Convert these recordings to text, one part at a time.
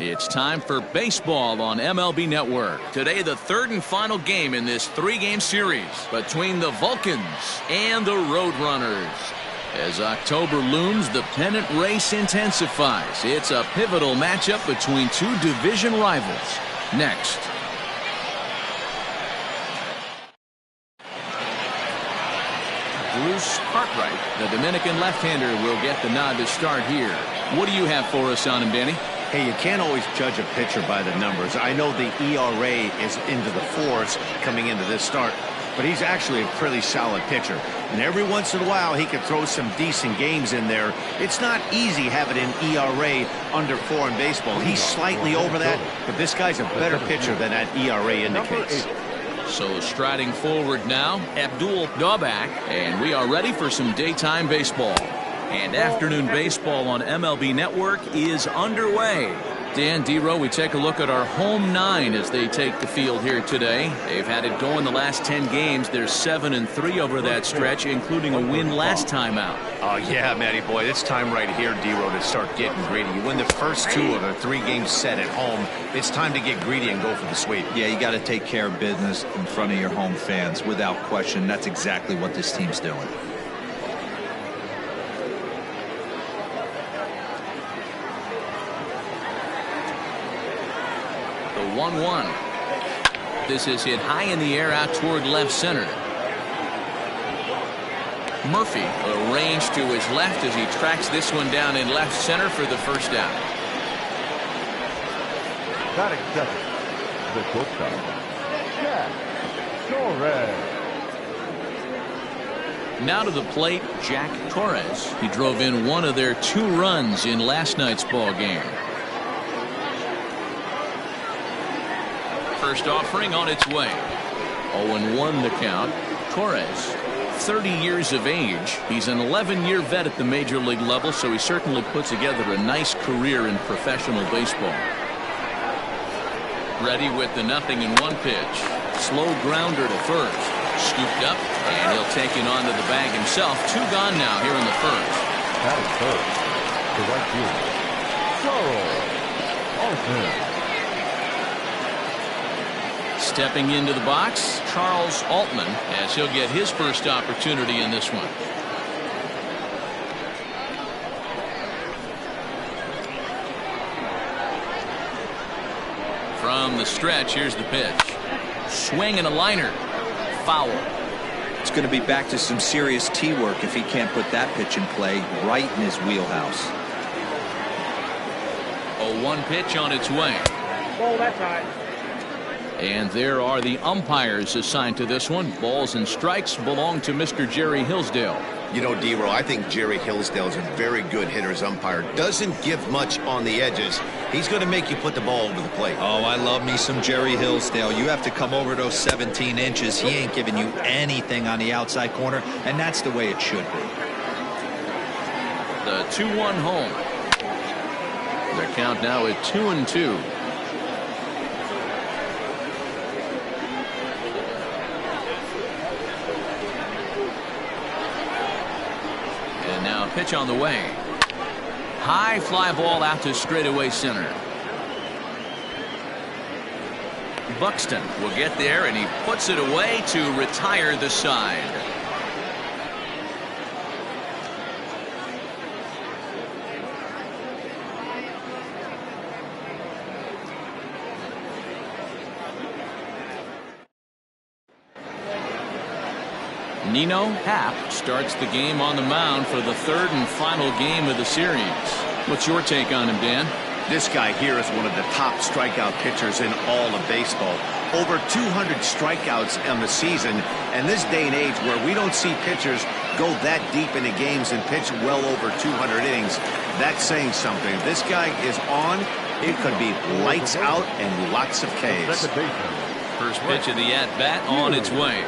It's time for baseball on MLB Network. Today, the third and final game in this three-game series between the Vulcans and the Roadrunners. As October looms, the pennant race intensifies. It's a pivotal matchup between two division rivals. Next. Bruce Cartwright, the Dominican left-hander, will get the nod to start here. What do you have for us on him, Benny? Hey, you can't always judge a pitcher by the numbers. I know the ERA is into the fours coming into this start, but he's actually a pretty solid pitcher. And every once in a while, he can throw some decent games in there. It's not easy having an ERA under 4 in baseball. He's slightly over that, but this guy's a better pitcher than that ERA indicates. So striding forward now, Abdul Daubak, and we are ready for some daytime baseball. And afternoon baseball on MLB Network is underway. Dan, D-Row, we take a look at our home 9 as they take the field here today. They've had it going the last 10 games. They're 7-3 over that stretch, including a win last time out. Oh, yeah, Matty boy, it's time right here, D-Row, to start getting greedy. You win the first 2 of a 3-game set at home. It's time to get greedy and go for the sweep. Yeah, you got to take care of business in front of your home fans. Without question, that's exactly what this team's doing. The 1-1. This is hit high in the air out toward left center. Murphy arranged to his left as he tracks this one down in left center for the first out. Batting seven, the shortstop, Jack Torres. Now to the plate, Jack Torres. He drove in one of their 2 runs in last night's ball game. First offering on its way. 0-1 the count. Torres, 30 years of age. He's an 11-year vet at the major league level, so he certainly puts together a nice career in professional baseball. Ready with the 0-1 pitch. Slow grounder to first. Scooped up, and he'll take it onto the bag himself. 2 gone now here in the first. That is first. The right fielder, Charles Altman. Stepping into the box, Charles Altman, as he'll get his first opportunity in this one. From the stretch, here's the pitch. Swing and a liner. Foul. It's going to be back to some serious tee work if he can't put that pitch in play right in his wheelhouse. 0-1 pitch on its way. Oh, that's right. And there are the umpires assigned to this one. Balls and strikes belong to Mr. Jerry Hillsdale. You know, D-Row, I think Jerry Hillsdale is a very good hitter's umpire. Doesn't give much on the edges. He's going to make you put the ball over the plate. Oh, I love me some Jerry Hillsdale. You have to come over those 17 inches. He ain't giving you anything on the outside corner, and that's the way it should be. The 2-1 home. The count now at 2-2. And now a pitch on the way. High fly ball out to straightaway center. Buxton will get there, and he puts it away to retire the side. Nino Happ starts the game on the mound for the 3rd and final game of the series. What's your take on him, Dan? This guy here is one of the top strikeout pitchers in all of baseball. Over 200 strikeouts on the season, and this day and age where we don't see pitchers go that deep into games and pitch well over 200 innings, that's saying something. If this guy is on, it could be lights out and lots of Ks. First pitch of the at-bat on its way.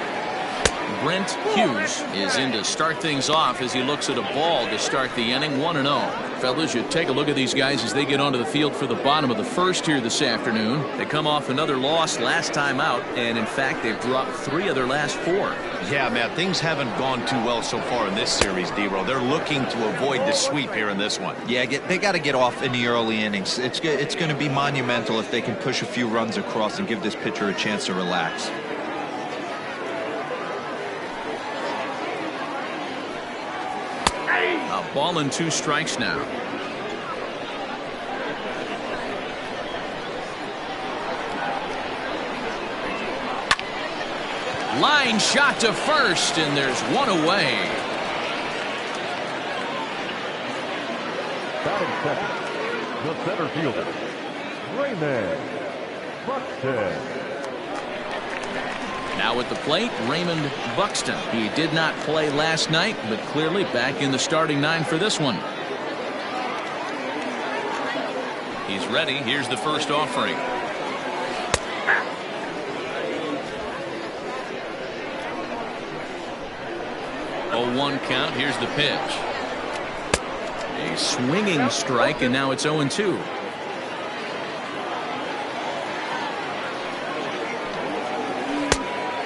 Brent Hughes is in to start things off as he looks at a ball to start the inning. 1-0. Fellas, you take a look at these guys as they get onto the field for the bottom of the first here this afternoon. They come off another loss last time out, and in fact they've dropped 3 of their last 4. Yeah, Matt, things haven't gone too well so far in this series, D-Roll. They're looking to avoid the sweep here in this one. Yeah, they got to get off in the early innings. It's going to be monumental if they can push a few runs across and give this pitcher a chance to relax. A ball and 2 strikes now. Line shot to first, and there's 1 away. Batting second, the center fielder, Raymond Buxton. Now at the plate, Raymond Buxton. He did not play last night, but clearly back in the starting 9 for this one. He's ready. Here's the first offering. Oh, 1 count. Here's the pitch. A swinging strike, and now it's 0-2.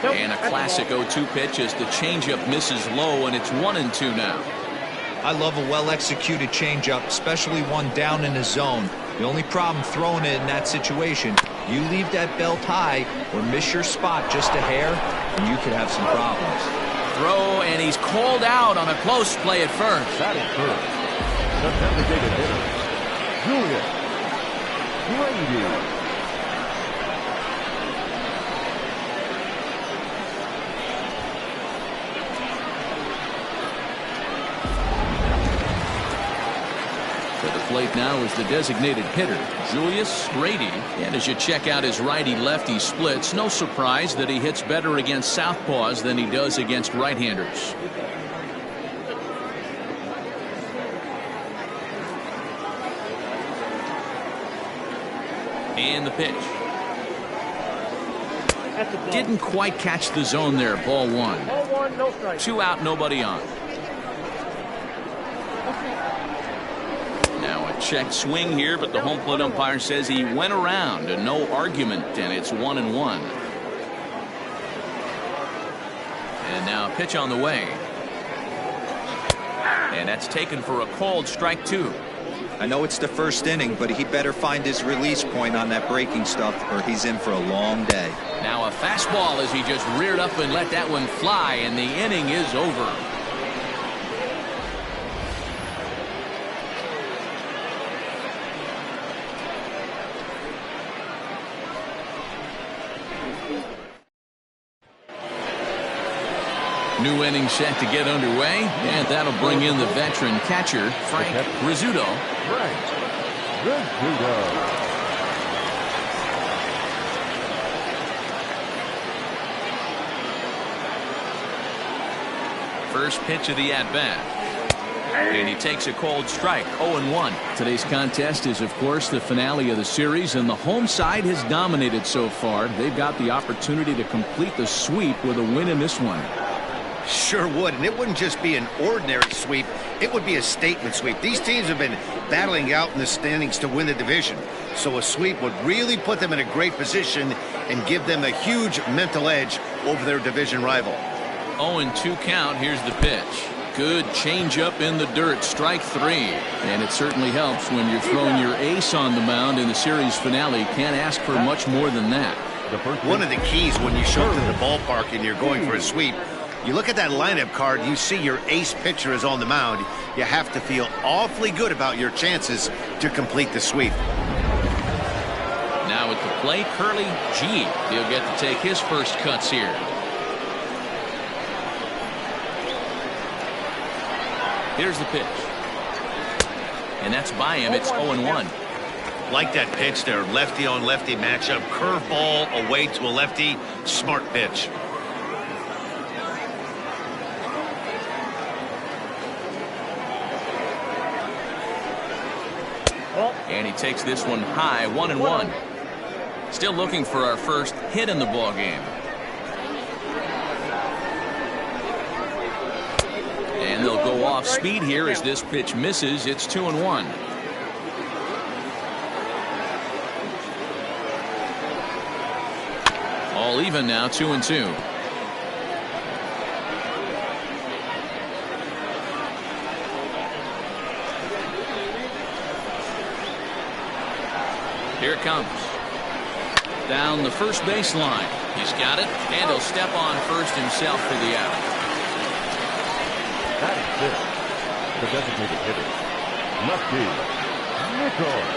And a classic 0-2 pitch as the changeup misses low, and it's 1-2 now. I love a well-executed changeup, especially one down in the zone. The only problem throwing it in that situation, you leave that belt high or miss your spot just a hair, and you could have some problems. Throw, and he's called out on a close play at first. That is first. The designated hitter, Julius Brady. Plate now is the designated hitter, Julius Brady. And as you check out his righty-lefty splits, no surprise that he hits better against southpaws than he does against right-handers. And the pitch. Didn't quite catch the zone there. Ball 1. Ball 1, no strike. 2 out, nobody on. Check swing here, but the home plate umpire says he went around and no argument, and it's 1-1. And now a pitch on the way, and that's taken for a called strike 2. I know it's the first inning, but he better find his release point on that breaking stuff or he's in for a long day. Now a fastball as he just reared up and let that one fly, and the inning is over. New inning set to get underway, and that'll bring in the veteran catcher, Frank Rizzuto. First pitch of the at-bat. And he takes a cold strike, 0-1. Today's contest is, of course, the finale of the series, and the home side has dominated so far. They've got the opportunity to complete the sweep with a win in this one. Sure would, and it wouldn't just be an ordinary sweep. It would be a statement sweep. These teams have been battling out in the standings to win the division, so a sweep would really put them in a great position and give them a huge mental edge over their division rival. 0-2 count. Here's the pitch. Good changeup in the dirt. Strike 3. And it certainly helps when you're throwing your ace on the mound in the series finale. Can't ask for much more than that. One of the keys when you show up to the ballpark and you're going for a sweep, you look at that lineup card, you see your ace pitcher is on the mound. You have to feel awfully good about your chances to complete the sweep. Now at the plate, Curly G. He'll get to take his first cuts here. Here's the pitch. And that's by him. It's 0-1. Like that pitch there, lefty on lefty matchup. Curveball away to a lefty. Smart pitch. And he takes this one high, 1-1. Still looking for our first hit in the ball game. And they'll go off speed here as this pitch misses. It's 2-1. All even now, 2-2. Here it comes. Down the first baseline. He's got it, and he'll step on first himself for the out. That is it. The designated hitter, lefty Nichols.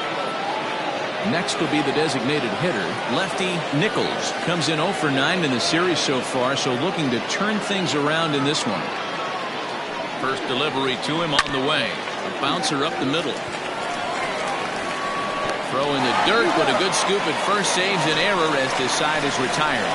Next will be the designated hitter, lefty Nichols. Comes in 0 for 9 in the series so far, so looking to turn things around in this one. First delivery to him on the way. A bouncer up the middle. Throw in the dirt, but a good scoop at first saves an error as this side is retired.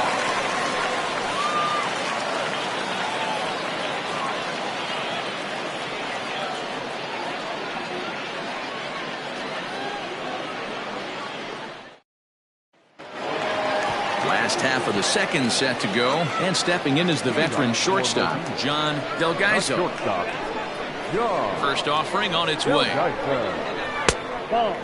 Last half of the second set to go, and stepping in is the veteran shortstop, John Delgaizo. Shortstop, John First offering on its way. Ball.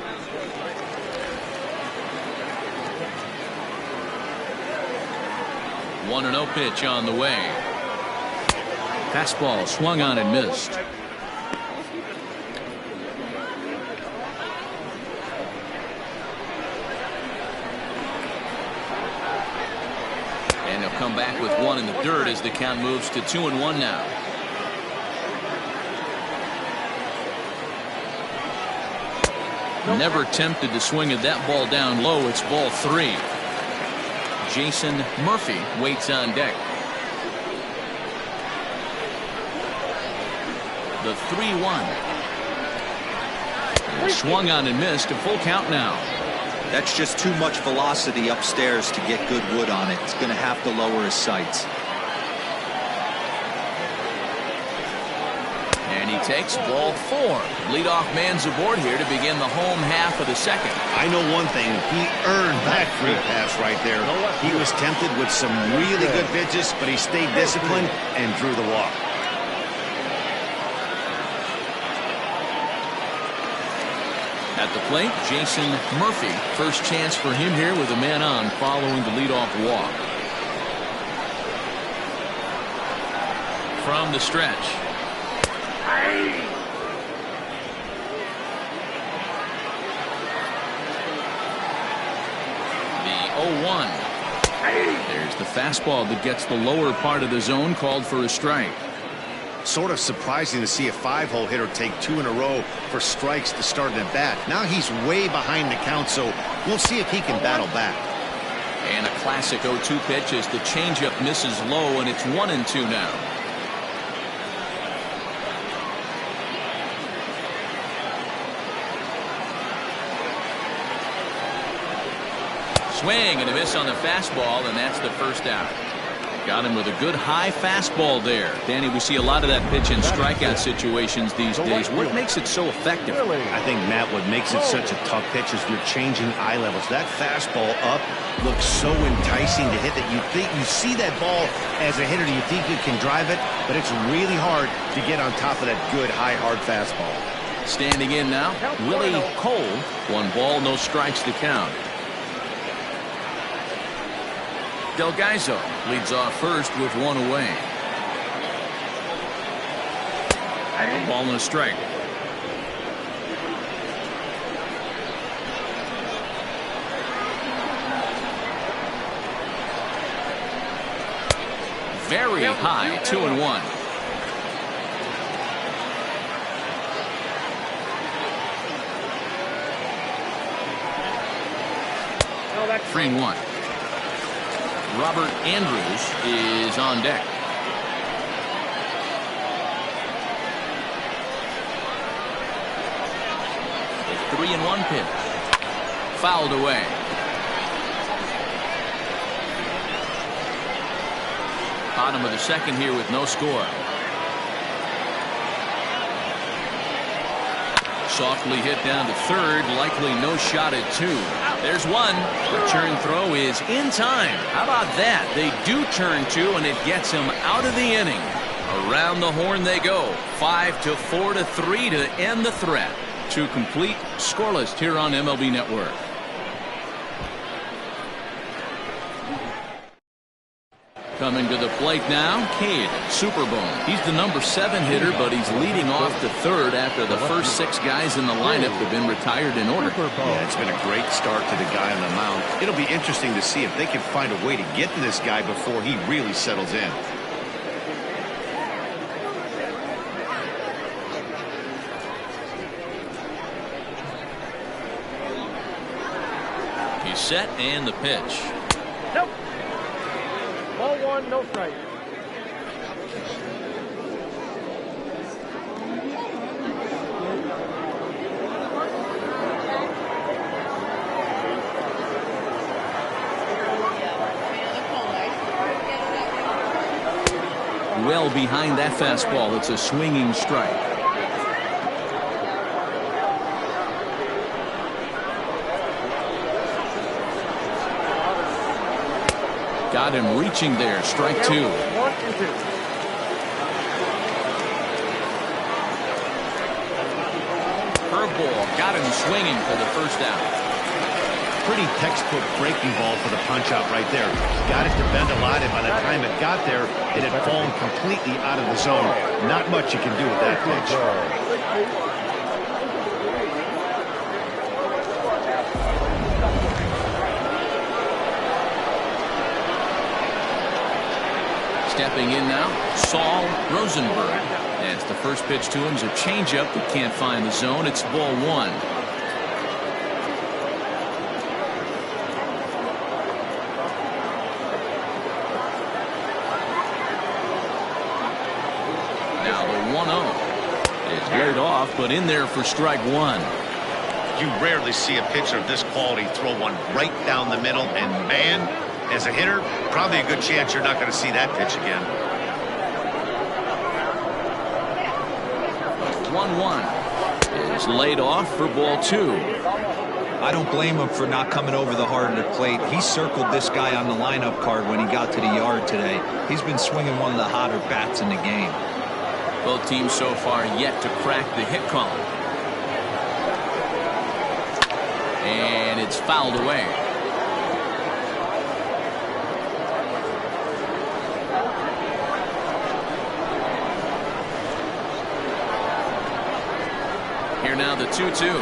1-0 pitch on the way. Fastball swung on and missed. And he'll come back with one in the dirt as the count moves to 2-1 now. Never tempted to swing at that ball down low. It's ball 3. Jason Murphy waits on deck. The 3-1. Swung on and missed. A full count now. That's just too much velocity upstairs to get good wood on it. It's going to have to lower his sights. And he takes ball 4. Leadoff man's aboard here to begin the home half of the second. I know one thing. He earned that free pass right there. He was tempted with some really good pitches, but he stayed disciplined and drew the walk. At the plate, Jason Murphy. First chance for him here with a man on following the leadoff walk. From the stretch. The 0-1. There's the fastball that gets the lower part of the zone, called for a strike. Sort of surprising to see a 5-hole hitter take 2 in a row for strikes to start an at-bat. Now he's way behind the count, so we'll see if he can battle back. And a classic 0-2 pitch as the changeup misses low, and it's 1-2 now. Swing and a miss on the fastball, and that's the first out. Got him with a good high fastball there. Danny, we see a lot of that pitch in strikeout situations these days. What makes it so effective? I think, Matt, what makes it such a tough pitch is you're changing eye levels. That fastball up looks so enticing to hit that you think you see that ball as a hitter. You think you can drive it, but it's really hard to get on top of that good high hard fastball. Standing in now, Willie Cole. 1 ball, no strikes to count. Delgaizo leads off first with 1 away. A ball and a strike. Very high, 2-1. Three and 1. Robert Andrews is on deck. The 3-1 pitch. Fouled away. Bottom of the second here with no score. Softly hit down to third. Likely no shot at 2. There's 1. Return throw is in time. How about that? They do turn 2, and it gets him out of the inning. Around the horn they go. 5-4 to 3 to end the threat. To complete, scoreless here on MLB Network. Coming to the plate now, Cade Superbone. He's the number 7 hitter, but he's leading off to third after the first 6 guys in the lineup have been retired in order. Yeah, it's been a great start to the guy on the mound. It'll be interesting to see if they can find a way to get to this guy before he really settles in. He's set and the pitch. Nope. Ball 1, no strike. Well behind that fastball. It's a swinging strike. Got him reaching there. Strike 2. 1 and 2. Curveball. Got him swinging for the first out. Pretty textbook breaking ball for the punch out right there. Got it to bend a lot, and by the time it got there, it had fallen completely out of the zone. Not much you can do with that pitch. Stepping in now, Saul Rosenberg. As the first pitch to him is a changeup that can't find the zone. It's ball 1. Now the 1-0 is laid off, but in there for strike 1. You rarely see a pitcher of this quality throw one right down the middle, and man, as a hitter, probably a good chance you're not going to see that pitch again. 1-1 is laid off for ball 2. I don't blame him for not coming over the hard at the plate. He circled this guy on the lineup card when he got to the yard today. He's been swinging one of the hotter bats in the game. Both teams so far yet to crack the hit column. And it's fouled away. Here now the 2-2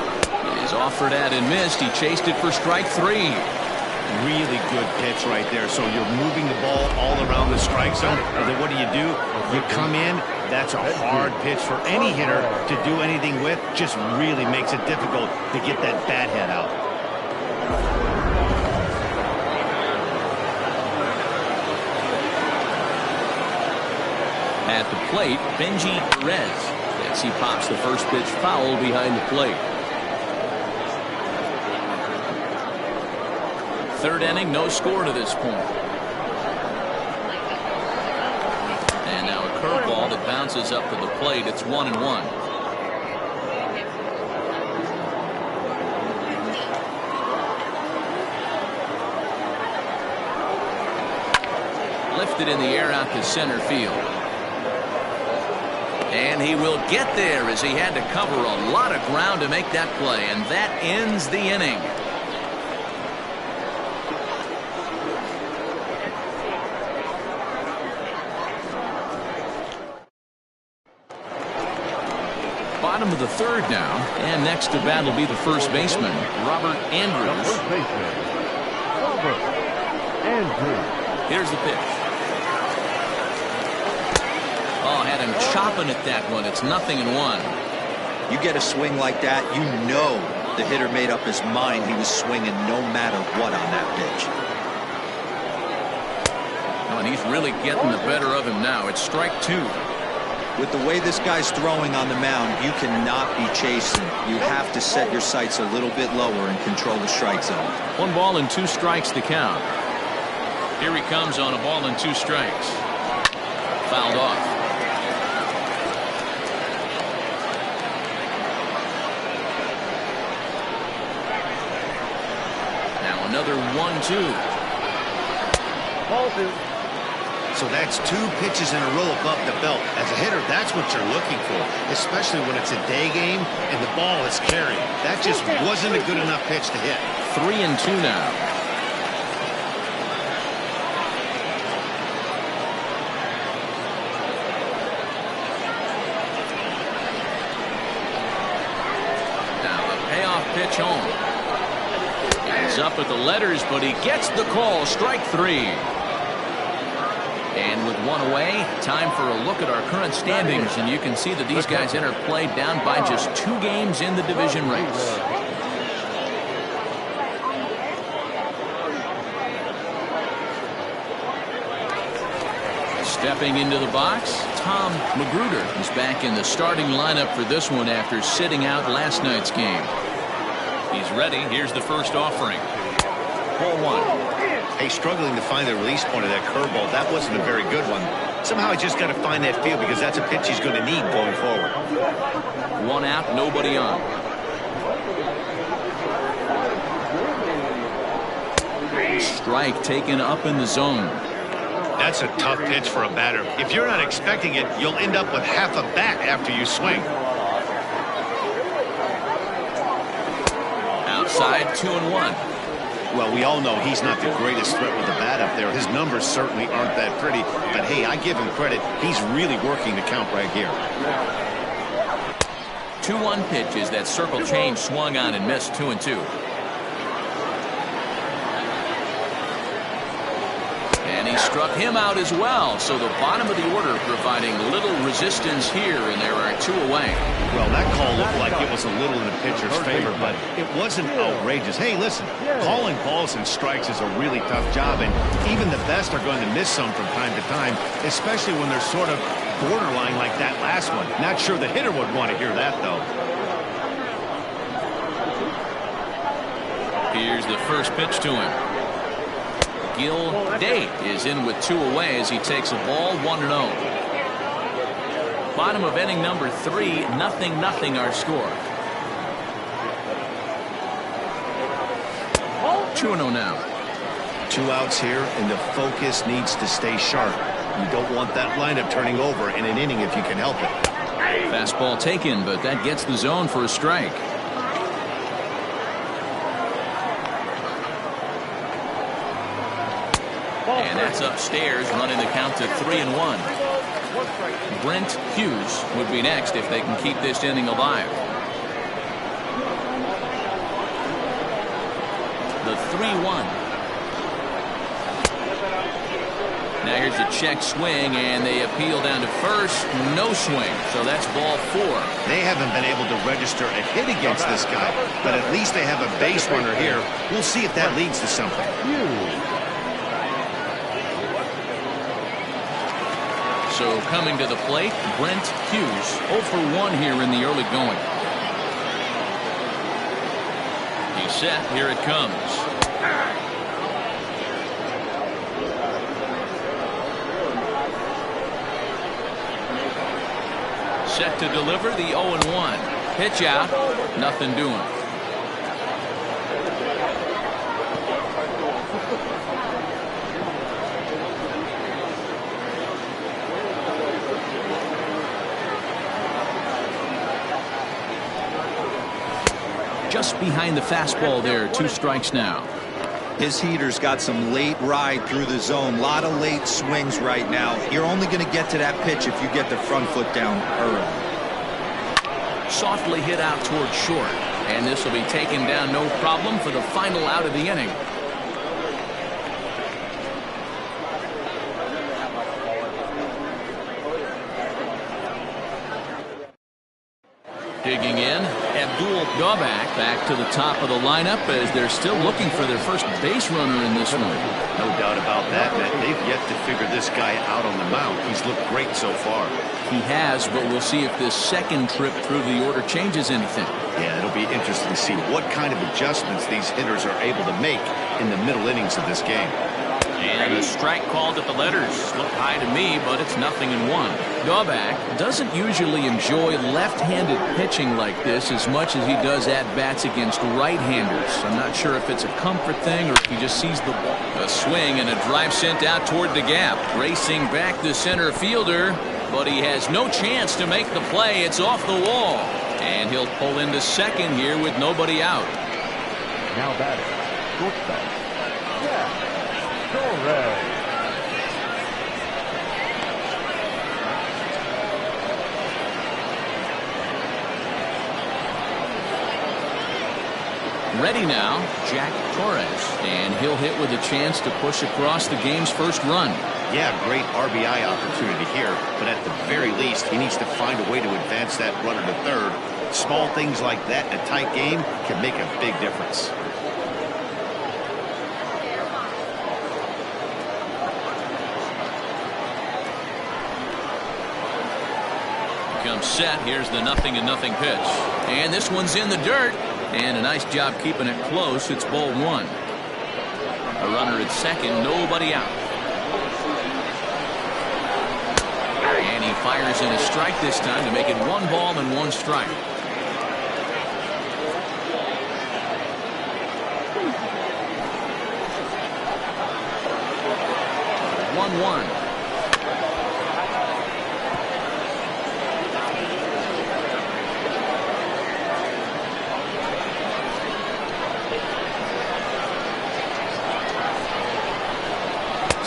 is offered at and missed. He chased it for strike 3. Really good pitch right there. So you're moving the ball all around the strike zone. And then what do? You come in. That's a hard pitch for any hitter to do anything with. Just really makes it difficult to get that bat head out. At the plate, Benji Perez. As he pops the first pitch foul behind the plate. Third inning, no score to this point. And now a curveball that bounces up to the plate. It's 1-1. Lifted in the air out to center field. And he will get there as he had to cover a lot of ground to make that play. And that ends the inning. Bottom of the third now. And next to bat will be the first baseman, Robert Andrews. First baseman, Robert Andrews. Here's the pitch. Oh, had him chopping at that one. It's 0-1. You get a swing like that, you know the hitter made up his mind he was swinging no matter what on that pitch. Oh, and he's really getting the better of him now. It's strike 2. With the way this guy's throwing on the mound, you cannot be chasing. You have to set your sights a little bit lower and control the strike zone. 1 ball and 2 strikes to count. Here he comes on a ball and 2 strikes. Fouled off. Now another 1-2. Ball 2. So that's 2 pitches in a row above the belt. As a hitter, that's what you're looking for, especially when it's a day game and the ball is carried. That just wasn't a good enough pitch to hit. 3-2 now. Now a payoff pitch home. He's up at the letters, but he gets the call. Strike 3. And with 1 away, time for a look at our current standings, and you can see that these guys enter play down by just 2 games in the division race. Stepping into the box, Tom Magruder is back in the starting lineup for this one after sitting out last night's game. He's ready. Here's the first offering. Ball 1. Hey, struggling to find the release point of that curveball. That wasn't a very good one. Somehow he just got to find that field because that's a pitch he's going to need going forward. 1 out, nobody on. Strike taken up in the zone. That's a tough pitch for a batter. If you're not expecting it, you'll end up with half a bat after you swing. Outside, 2-1. Well, we all know he's not the greatest threat with the bat up there. His numbers certainly aren't that pretty. But, hey, I give him credit. He's really working the count right here. 2-1 pitches. That circle change swung on and missed. 2-2. And he struck him out as well. So the bottom of the order providing little resistance here, and there are 2 away. Well, that call looked like it was a little in the pitcher's favor, but it wasn't outrageous. Hey, listen, calling balls and strikes is a really tough job, and even the best are going to miss some from time to time, especially when they're sort of borderline like that last one. Not sure the hitter would want to hear that, though. Here's the first pitch to him. Gil Date is in with 2 away as he takes a ball. 1-0. Bottom of inning number 3, 0-0 our score. 2-0 now. 2 outs here, and the focus needs to stay sharp. You don't want that lineup turning over in an inning if you can help it. Fastball taken, but that gets the zone for a strike. And that's upstairs, running the count to 3-1. Brent Hughes would be next if they can keep this inning alive. The 3-1. Now here's a check swing, and they appeal down to first. No swing, so that's ball 4. They haven't been able to register a hit against this guy, but at least they have a base runner here. We'll see if that leads to something. So coming to the plate, Brent Hughes, 0 for 1 here in the early going. He's set. Here it comes. Set to deliver the 0-1. Pitch out. Nothing doing. Just behind the fastball there. 2 strikes now. His heater's got some late ride through the zone. A lot of late swings right now. You're only going to get to that pitch if you get the front foot down early. Softly hit out towards short. And this will be taken down no problem for the final out of the inning. Digging in, Abdul Dawbak back to the top of the lineup as they're still looking for their first base runner in this one. No doubt about that, Matt. They've yet to figure this guy out on the mound. He's looked great so far. He has, but we'll see if this second trip through the order changes anything. Yeah, it'll be interesting to see what kind of adjustments these hitters are able to make in the middle innings of this game. And a strike called at the letters. Looked high to me, but it's 0-1. Daubach doesn't usually enjoy left-handed pitching like this as much as he does at-bats against right-handers. I'm not sure if it's a comfort thing or if he just sees the ball. A swing and a drive sent out toward the gap. Racing back the center fielder, but he has no chance to make the play. It's off the wall. And he'll pull into second here with nobody out. Now batting, shortstop. Yeah, Torres. Ready now, Jack Torres, and he'll hit with a chance to push across the game's first run. Yeah, great RBI opportunity here, but at the very least, he needs to find a way to advance that runner to third. Small things like that in a tight game can make a big difference. Comes set. Here's the 0-0 pitch. And this one's in the dirt. And a nice job keeping it close. It's ball one. A runner at second, nobody out. And he fires in a strike this time to make it 1-1 strike. 1-1.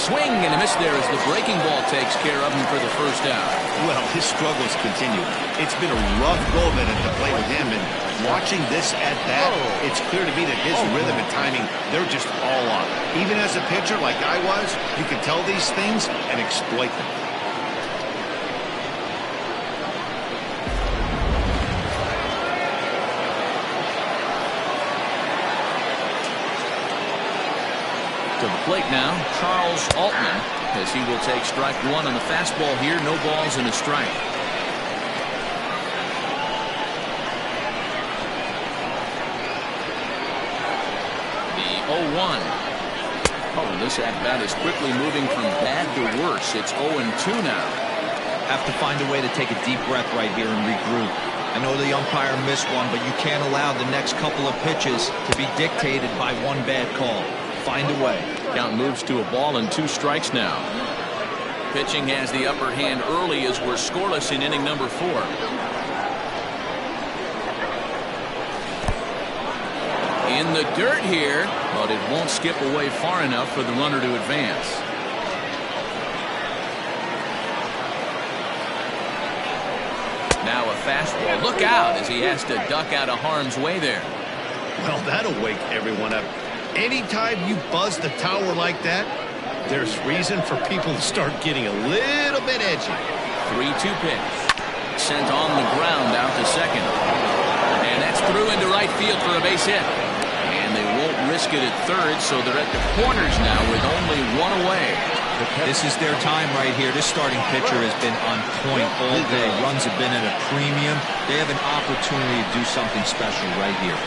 Swing and a miss there as the breaking ball takes care of him for the first out. Well, his struggles continue. It's been a rough go of it at the plate with him, and watching this at bat, it's clear to me that his rhythm and timing, they're just all off. Even as a pitcher like I was, you can tell these things and exploit them. To the plate now, Charles Altman, as he will take strike one on the fastball here. No balls and a strike. The 0-1. Oh, this at-bat is quickly moving from bad to worse. It's 0-2 now. Have to find a way to take a deep breath right here and regroup. I know the umpire missed one, but you can't allow the next couple of pitches to be dictated by one bad call. Find a way. Count moves to a ball and 2 strikes now. Pitching has the upper hand early as we're scoreless in inning number 4. In the dirt here, but it won't skip away far enough for the runner to advance. Now a fastball. Look out as he has to duck out of harm's way there. Well, that'll wake everyone up. Anytime you buzz the tower like that, there's reason for people to start getting a little bit edgy. 3-2 pitch. Sent on the ground out to second. And that's through into right field for a base hit. And they won't risk it at third, so they're at the corners now with only 1 away. This is their time right here. This starting pitcher has been on point all day. Runs have been at a premium. They have an opportunity to do something special right here.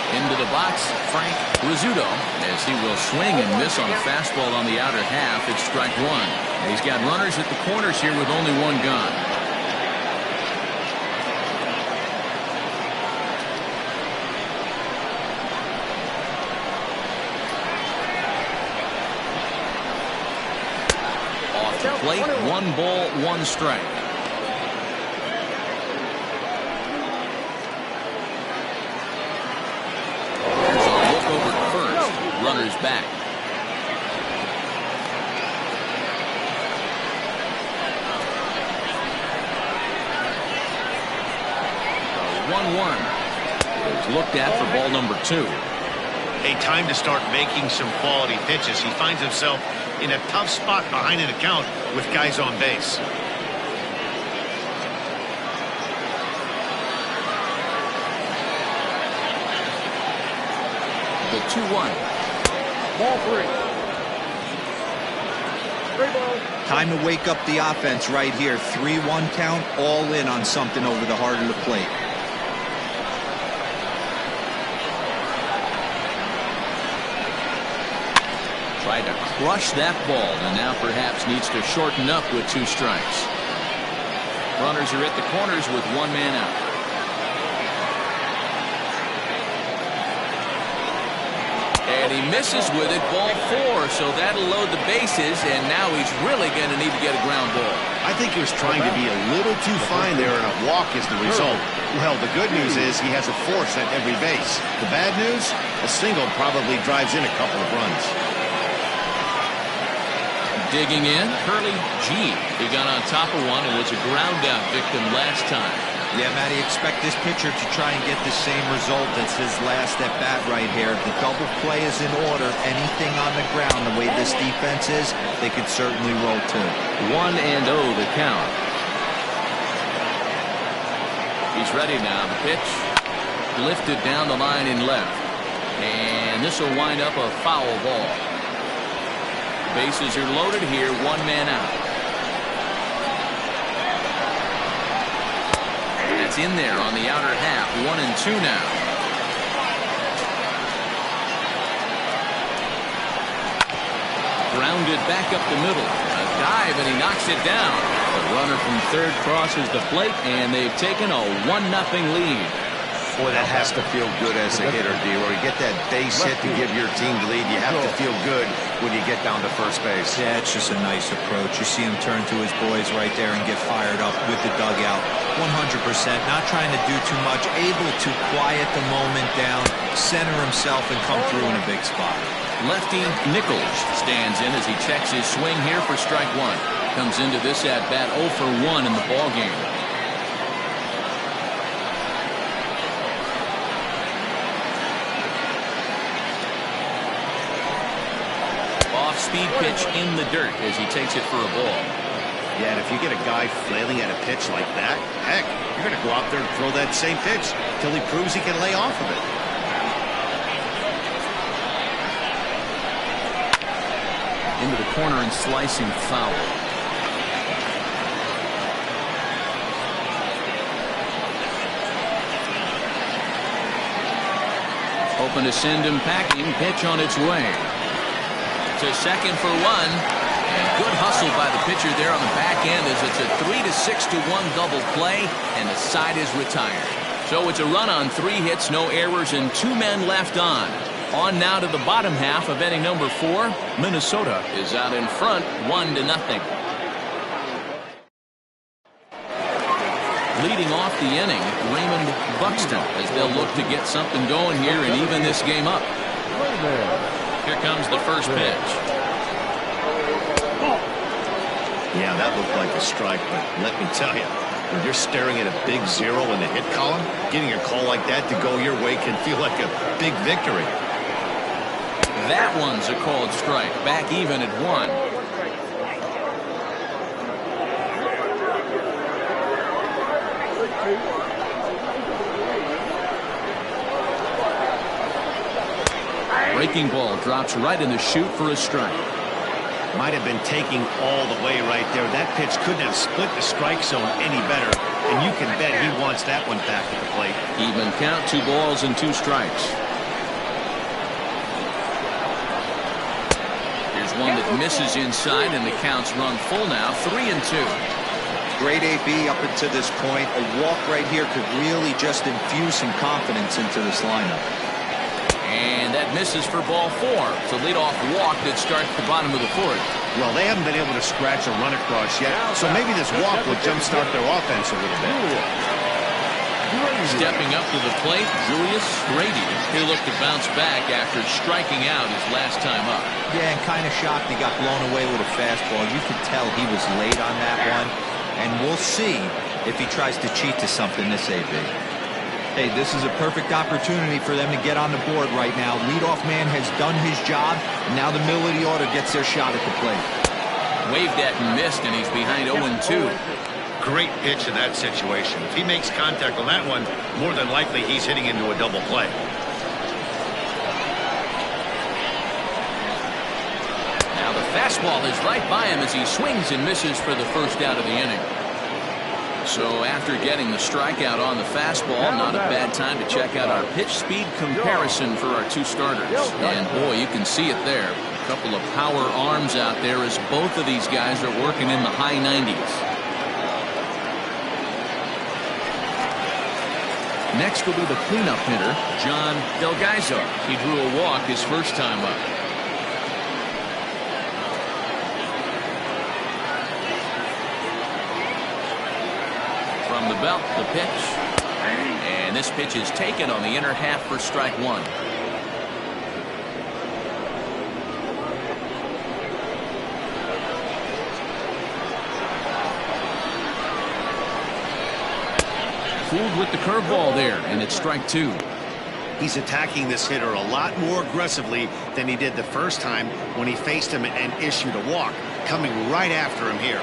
Into the box, Frank Rizzuto, as he will swing and miss on a fastball on the outer half. It's strike one. And he's got runners at the corners here with only 1 gone. Off the plate, 1 ball, 1 strike. Runners back. 1-1. It's looked at for ball number 2. A time to start making some quality pitches. He finds himself in a tough spot behind an account with guys on base. The 2-1. Ball 3. 3 balls. Time to wake up the offense right here. 3-1 count, all in on something over the heart of the plate. Tried to crush that ball, and now perhaps needs to shorten up with 2 strikes. Runners are at the corners with 1 man out. And he misses with it, ball 4, so that'll load the bases, and now he's really going to need to get a ground ball. I think he was trying to be a little too fine there, and a walk is the result. Well, the good news is he has a force at every base. The bad news? A single probably drives in a couple of runs. Digging in, Curly G. He got on top of one and was a ground out victim last time. Yeah, Matty, expect this pitcher to try and get the same result as his last at bat right here. The double play is in order. Anything on the ground, the way this defense is, they could certainly roll 2. 1-0 the count. He's ready now. The pitch lifted down the line in left. And this will wind up a foul ball. Bases are loaded here, 1 man out. That's in there on the outer half, 1-2 now. Grounded back up the middle. A dive, and he knocks it down. The runner from third crosses the plate, and they've taken a 1-0 lead. Boy, that has to feel good as a hitter, D-Roy. You get that base hit to give your team the lead. You have to feel good when you get down to first base. Yeah, it's just a nice approach. You see him turn to his boys right there and get fired up with the dugout. 100%, not trying to do too much, able to quiet the moment down, center himself, and come through in a big spot. Lefty Nichols stands in as he checks his swing here for strike 1. Comes into this at-bat 0 for 1 in the ballgame. Off-speed pitch in the dirt as he takes it for a ball. Yeah, and if you get a guy flailing at a pitch like that, heck, you're going to go out there and throw that same pitch till he proves he can lay off of it. Into the corner and slicing foul. Open to send him packing. Pitch on its way. To second for 1. And good hustle by the pitcher there on the back end as it's a 3-6-1 double play, and the side is retired. So it's a run on 3 hits, no errors, and 2 men left on. On now to the bottom half of inning number 4. Minnesota is out in front, 1-0. Leading off the inning, Raymond Buxton, as they'll look to get something going here and even this game up. Here comes the first pitch. Yeah, that looked like a strike, but let me tell you, when you're staring at a big 0 in the hit column, getting a call like that to go your way can feel like a big victory. That one's a called strike. Back even at 1. Breaking ball drops right in the chute for a strike. Might have been taking all the way right there. That pitch couldn't have split the strike zone any better, and you can bet he wants that one back at the plate. Even count, 2 balls and 2 strikes. Here's one that misses inside, and the count's run full now, 3-2. Great AB up until this point. A walk right here could really just infuse some confidence into this lineup. And that misses for ball 4. It's a leadoff walk that starts the bottom of the 4th. Well, they haven't been able to scratch a run across yet, so maybe this walk will jumpstart their offense a little bit. Stepping up to the plate, Julius Grady. He'll look to bounce back after striking out his last time up. Yeah, and kind of shocked he got blown away with a fastball. You could tell he was late on that one, and we'll see if he tries to cheat to something this AB. Hey, this is a perfect opportunity for them to get on the board right now. Leadoff man has done his job, and now the middle of the order gets their shot at the plate. Waved at and missed, and he's behind 0-2. Great pitch in that situation. If he makes contact on that one, more than likely he's hitting into a double play. Now the fastball fastball is right by him as he swings and misses for the first out of the inning. So after getting the strikeout on the fastball, not a bad time to check out our pitch speed comparison for our two starters. And boy, you can see it there. A couple of power arms out there as both of these guys are working in the high 90s. Next will be the cleanup hitter, John Delgaizo. He drew a walk his first time up. From the belt, the pitch. And this pitch is taken on the inner half for strike one. Fooled with the curveball there, and it's strike two. He's attacking this hitter a lot more aggressively than he did the first time when he faced him and issued a walk. Coming right after him here.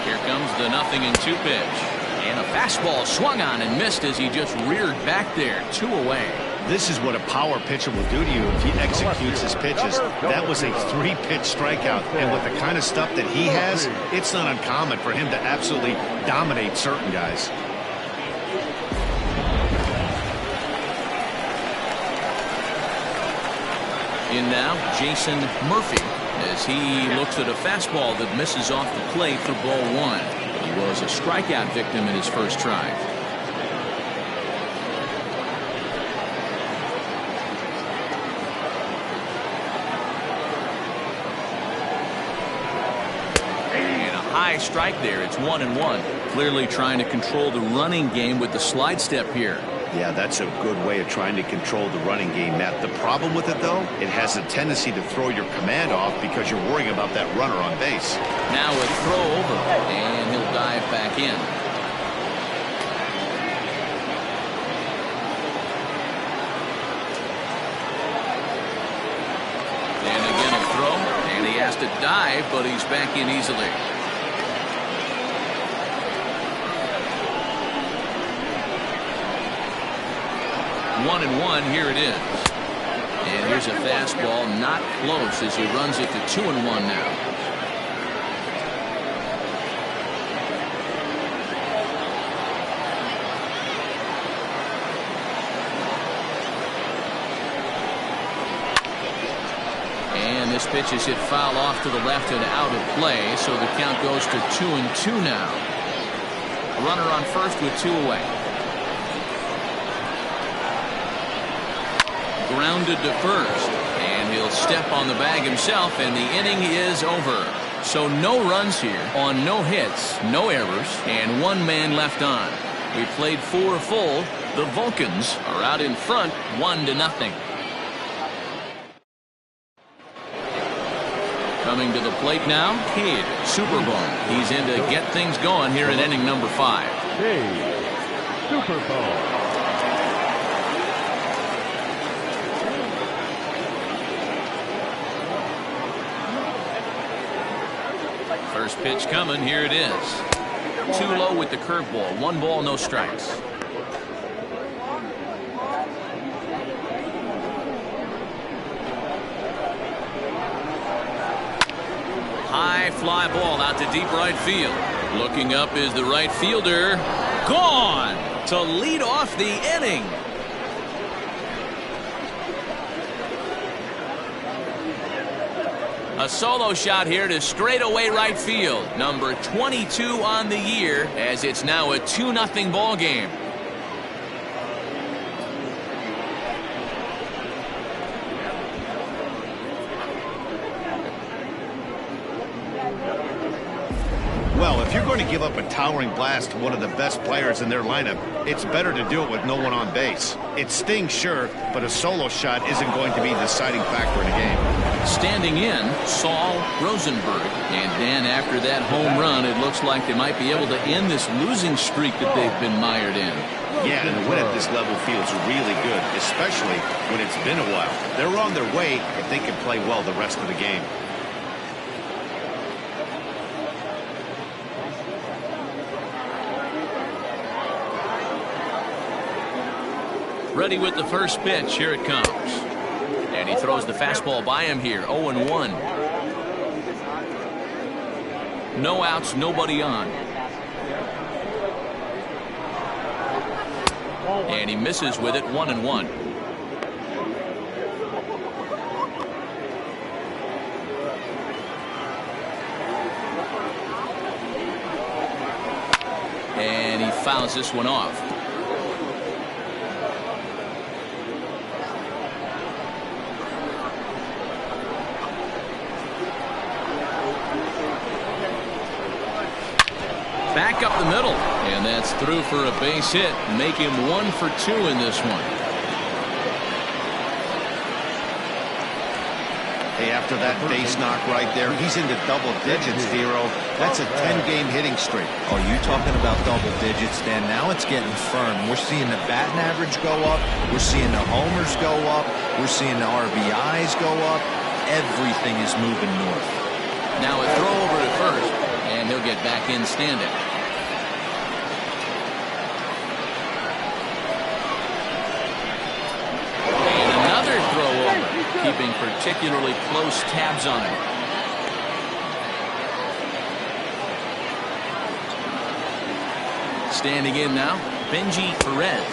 Here comes the 0-2 pitch. And a fastball swung on and missed as he just reared back there. 2 away. This is what a power pitcher will do to you if he executes his pitches. That was a 3-pitch strikeout. And with the kind of stuff that he has, it's not uncommon for him to absolutely dominate certain guys. In now, Jason Murphy, as he looks at a fastball that misses off the plate for ball one. He was a strikeout victim in his first try. And a high strike there. It's 1-1. Clearly trying to control the running game with the slide step here. Yeah, that's a good way of trying to control the running game, Matt. The problem with it, though, it has a tendency to throw your command off because you're worrying about that runner on base. Now a throw over, and he'll dive back in. And again a throw, and he has to dive, but he's back in easily. 1-1, here it is. And here's a fastball, not close as he runs it to 2-1 now. And this pitch is hit foul off to the left and out of play, so the count goes to 2-2 now. A runner on first with 2 away. Grounded to first, and he'll step on the bag himself, and the inning is over. So no runs here on no hits, no errors, and 1 man left on. We played 4 full. The Vulcans are out in front 1-0. Coming to the plate now, Cade Superbone. He's in to get things going here in inning number 5. Cade Superbone. First pitch coming, here it is. Too low with the curveball. 1 ball, no strikes. High fly ball out to deep right field. Looking up is the right fielder. Gone to lead off the inning. A solo shot here to straightaway right field. Number 22 on the year, as it's now a 2-0 ball game. Well, if you're going to give up a towering blast to one of the best players in their lineup, it's better to do it with no one on base. It stings, sure, but a solo shot isn't going to be the deciding factor in a game. Standing in, Saul Rosenberg. And Dan, after that home run, it looks like they might be able to end this losing streak that they've been mired in. Yeah, and a win at this level feels really good, especially when it's been a while. They're on their way if they can play well the rest of the game. Ready with the first pitch. Here it comes. And he throws the fastball by him here. 0-1. No outs, nobody on. And he misses with it. 1-1. And he fouls this one off. Back up the middle, and that's through for a base hit. Make him 1 for 2 in this one. Hey, after that base knock right there, he's into double digits, Dero. That's a 10-game hitting streak. Oh, you talking about double digits, Dan? Now it's getting firm. We're seeing the batting average go up. We're seeing the homers go up. We're seeing the RBIs go up. Everything is moving north. Now a throw over to first, and he'll get back in standing. And another throw over, keeping particularly close tabs on him. Standing in now, Benji Perez,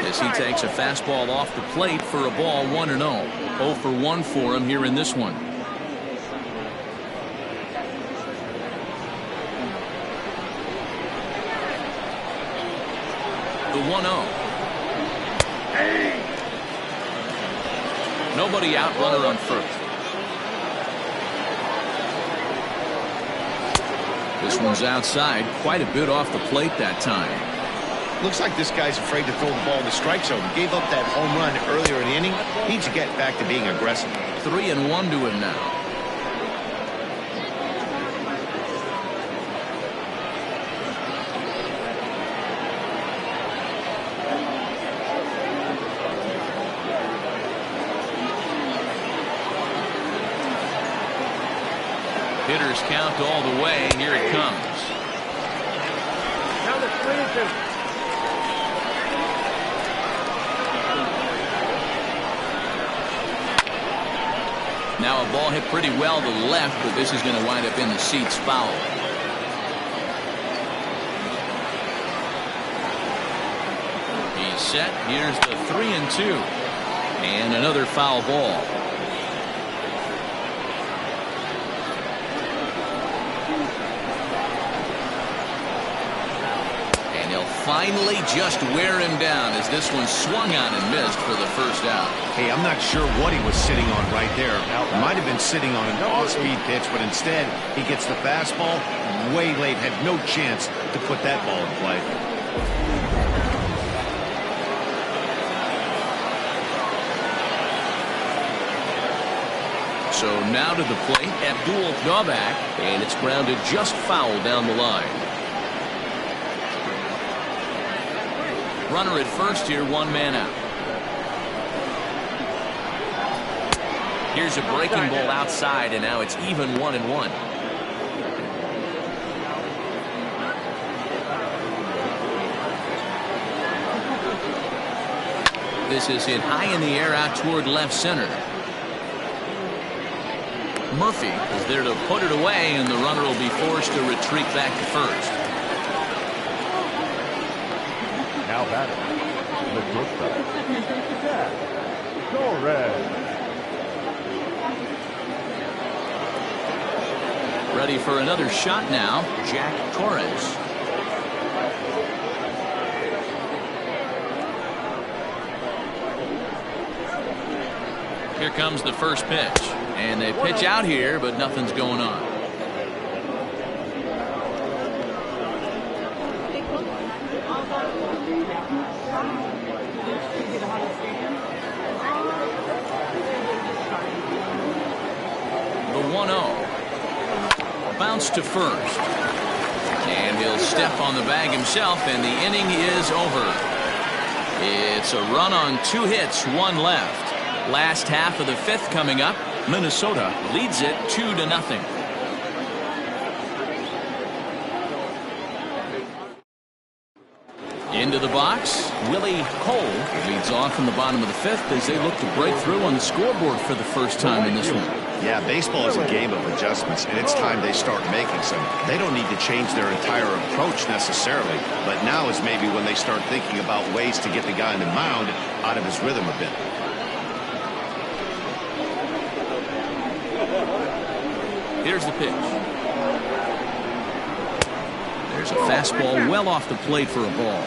as he takes a fastball off the plate for a ball. 1-0. 0 for 1 for him here in this one. The 1-0. Nobody out, runner on first. This one's outside, quite a bit off the plate that time. Looks like this guy's afraid to throw the ball in the strike zone. Gave up that home run earlier in the inning. Needs to get back to being aggressive. 3-1 to him now. Hitters count all the way. Here it comes. Count is 3-2. Now a ball hit pretty well to the left, but this is going to wind up in the seats foul. He's set. Here's the 3-2. And another foul ball. Finally just wear him down as this one swung on and missed for the first out. Hey, I'm not sure what he was sitting on right there. Might have been sitting on an off-speed pitch, but instead he gets the fastball way late. Had no chance to put that ball in play. So now to the plate, Abdul Dawbak, and it's grounded just foul down the line. Runner at first here, 1 man out. Here's a breaking ball outside, and now it's even 1-1. This is hit high in the air out toward left center. Murphy is there to put it away, and the runner will be forced to retreat back to first. Now batting, the shortstop, Jack Torres. Ready for another shot now, Jack Torres. Here comes the first pitch, and they pitch out here, but nothing's going on. The 1-0. Bounce to first. And he'll step on the bag himself, and the inning is over. It's a run on 2 hits, 1 left. Last half of the 5th coming up. Minnesota leads it 2-0. Into the box, Willie Cole leads off in the bottom of the fifth as they look to break through on the scoreboard for the first time in this one. Yeah, baseball is a game of adjustments, and it's time they start making some. They don't need to change their entire approach necessarily, but now is maybe when they start thinking about ways to get the guy on the mound out of his rhythm a bit. Here's the pitch. There's a fastball well off the plate for a ball.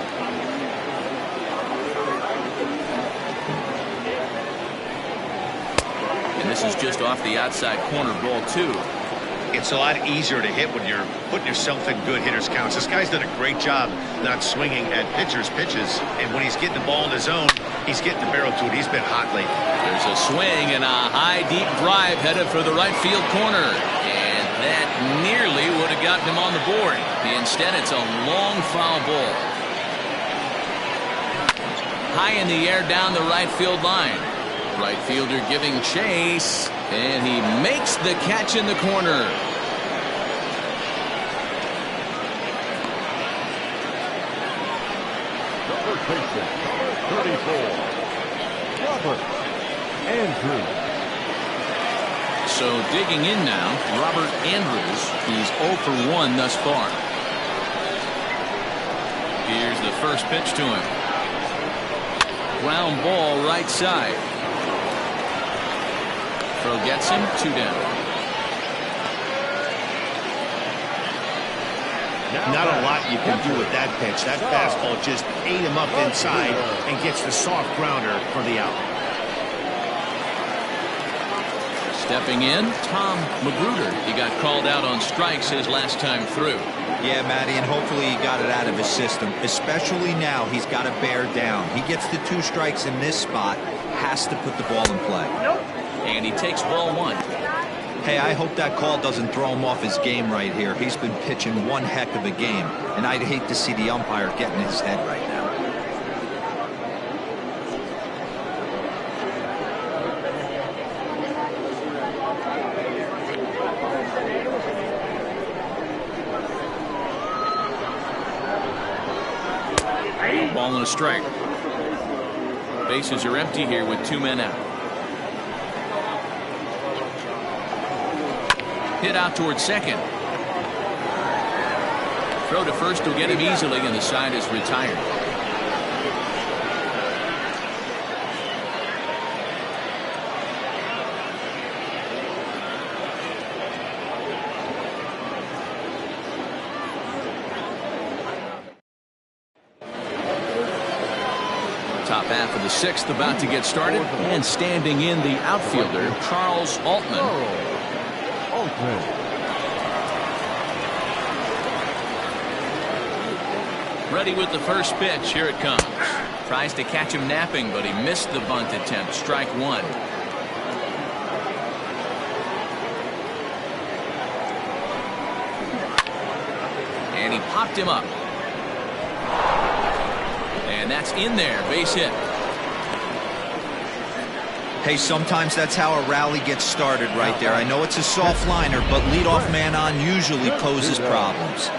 And this is just off the outside corner, ball 2. It's a lot easier to hit when you're putting yourself in good hitters' counts. This guy's done a great job not swinging at pitchers' pitches. And when he's getting the ball in his zone, he's getting the barrel to it. He's been hot lately. There's a swing and a high, deep drive headed for the right field corner. And that nearly would have gotten him on the board. Instead, it's a long foul ball. High in the air down the right field line. Right fielder giving chase, and he makes the catch in the corner. Number 34, Robert Andrews. So digging in now, Robert Andrews. He's 0 for 1 thus far. Here's the first pitch to him. Ground ball right side. Throw gets him, 2 down. Not a lot you can do with that pitch. That fastball just ate him up inside and gets the soft grounder for the out. Stepping in, Tom Magruder. He got called out on strikes his last time through. Yeah, Matty, and hopefully he got it out of his system. Especially now, he's got to bear down. He gets the 2 strikes in this spot, has to put the ball in play. And he takes ball 1. Hey, I hope that call doesn't throw him off his game right here. He's been pitching one heck of a game, and I'd hate to see the umpire getting his head right now. Ball and a strike. Bases are empty here with 2 men out. Hit out towards second. Throw to first will get him easily, and the side is retired. Top half of the 6th about to get started, and standing in the outfielder, Charles Altman. Ready with the first pitch. Here it comes. Tries to catch him napping, but he missed the bunt attempt. Strike 1. And he popped him up. And that's in there. Base hit. Hey, sometimes that's how a rally gets started right there. I know it's a soft liner, but leadoff man on usually poses problems.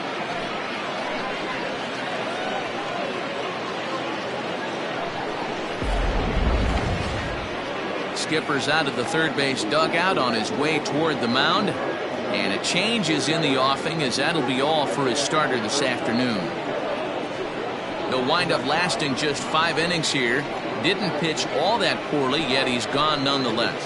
Skipper's out of the third base dugout on his way toward the mound. And a change is in the offing, as that'll be all for his starter this afternoon. He'll wind up lasting just 5 innings here. Didn't pitch all that poorly, yet he's gone nonetheless.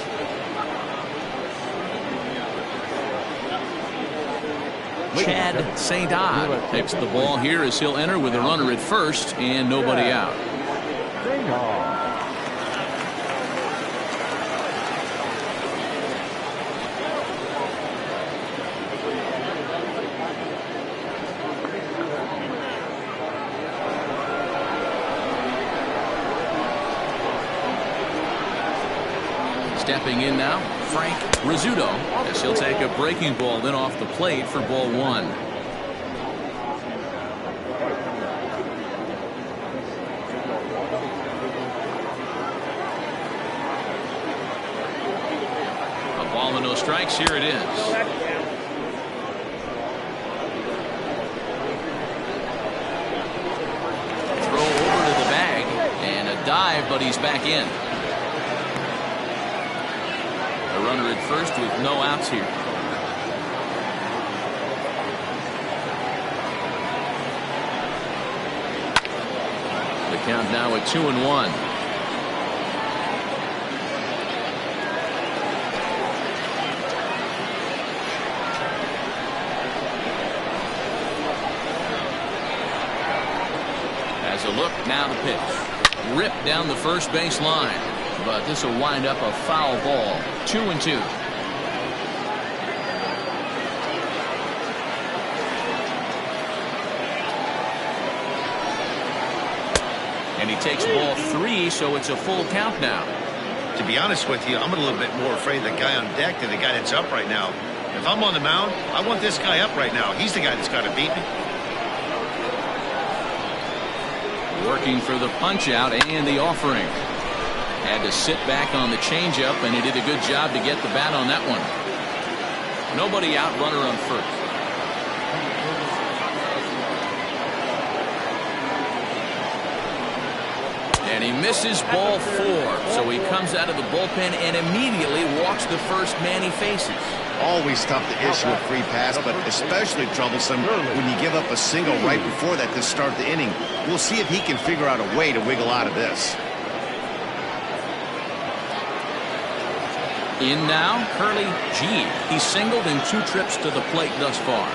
Chad St. Odd takes the ball here as he'll enter with a runner at first and nobody out. Stepping in now, Frank Rizzuto, as he'll take a breaking ball in off the plate for ball 1. A ball and no strikes. Here it is. back in. A runner at first with no outs here. The count now at 2-1. As a look, now the pitch. Ripped down the first base line. But this will wind up a foul ball. 2-2. And he takes ball 3, so it's a full count now. To be honest with you, I'm a little bit more afraid of the guy on deck than the guy that's up right now. If I'm on the mound, I want this guy up right now. He's the guy that's got to beat me. Working for the punch out and the offering. Had to sit back on the changeup, and he did a good job to get the bat on that one. Nobody out, runner on first. And he misses ball 4, so he comes out of the bullpen and immediately walks the first man he faces. Always tough to issue a free pass, but especially troublesome when you give up a single right before that to start the inning. We'll see if he can figure out a way to wiggle out of this. In now, Curly G. He's singled in 2 trips to the plate thus far.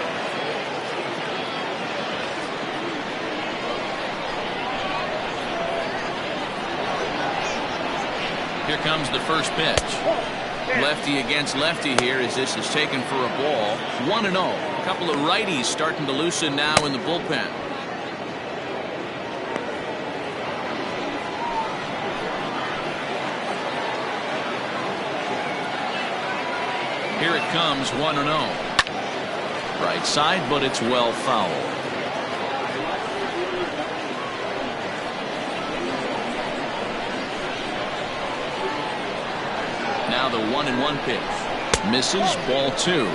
Here comes the first pitch. Lefty against lefty here as this is taken for a ball. 1-0. A couple of righties starting to loosen now in the bullpen. Here it comes, 1-0. Right side, but it's well fouled. Now the 1-1 pitch. Misses, ball 2.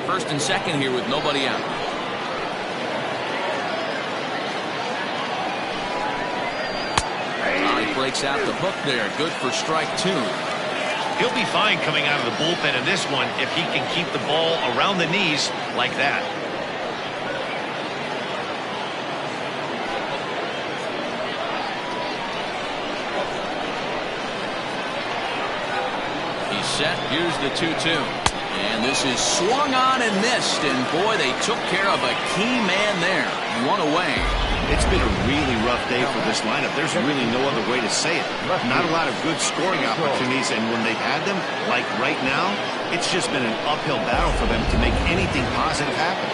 First and second here with nobody out. He breaks out the hook there. Good for strike 2. He'll be fine coming out of the bullpen in this one if he can keep the ball around the knees like that. He's set. Here's the 2-2. And this is swung on and missed. And boy, they took care of a key man there. 1 away. It's been a really rough day for this lineup. There's really no other way to say it. Not a lot of good scoring opportunities, and when they've had them, like right now, it's just been an uphill battle for them to make anything positive happen.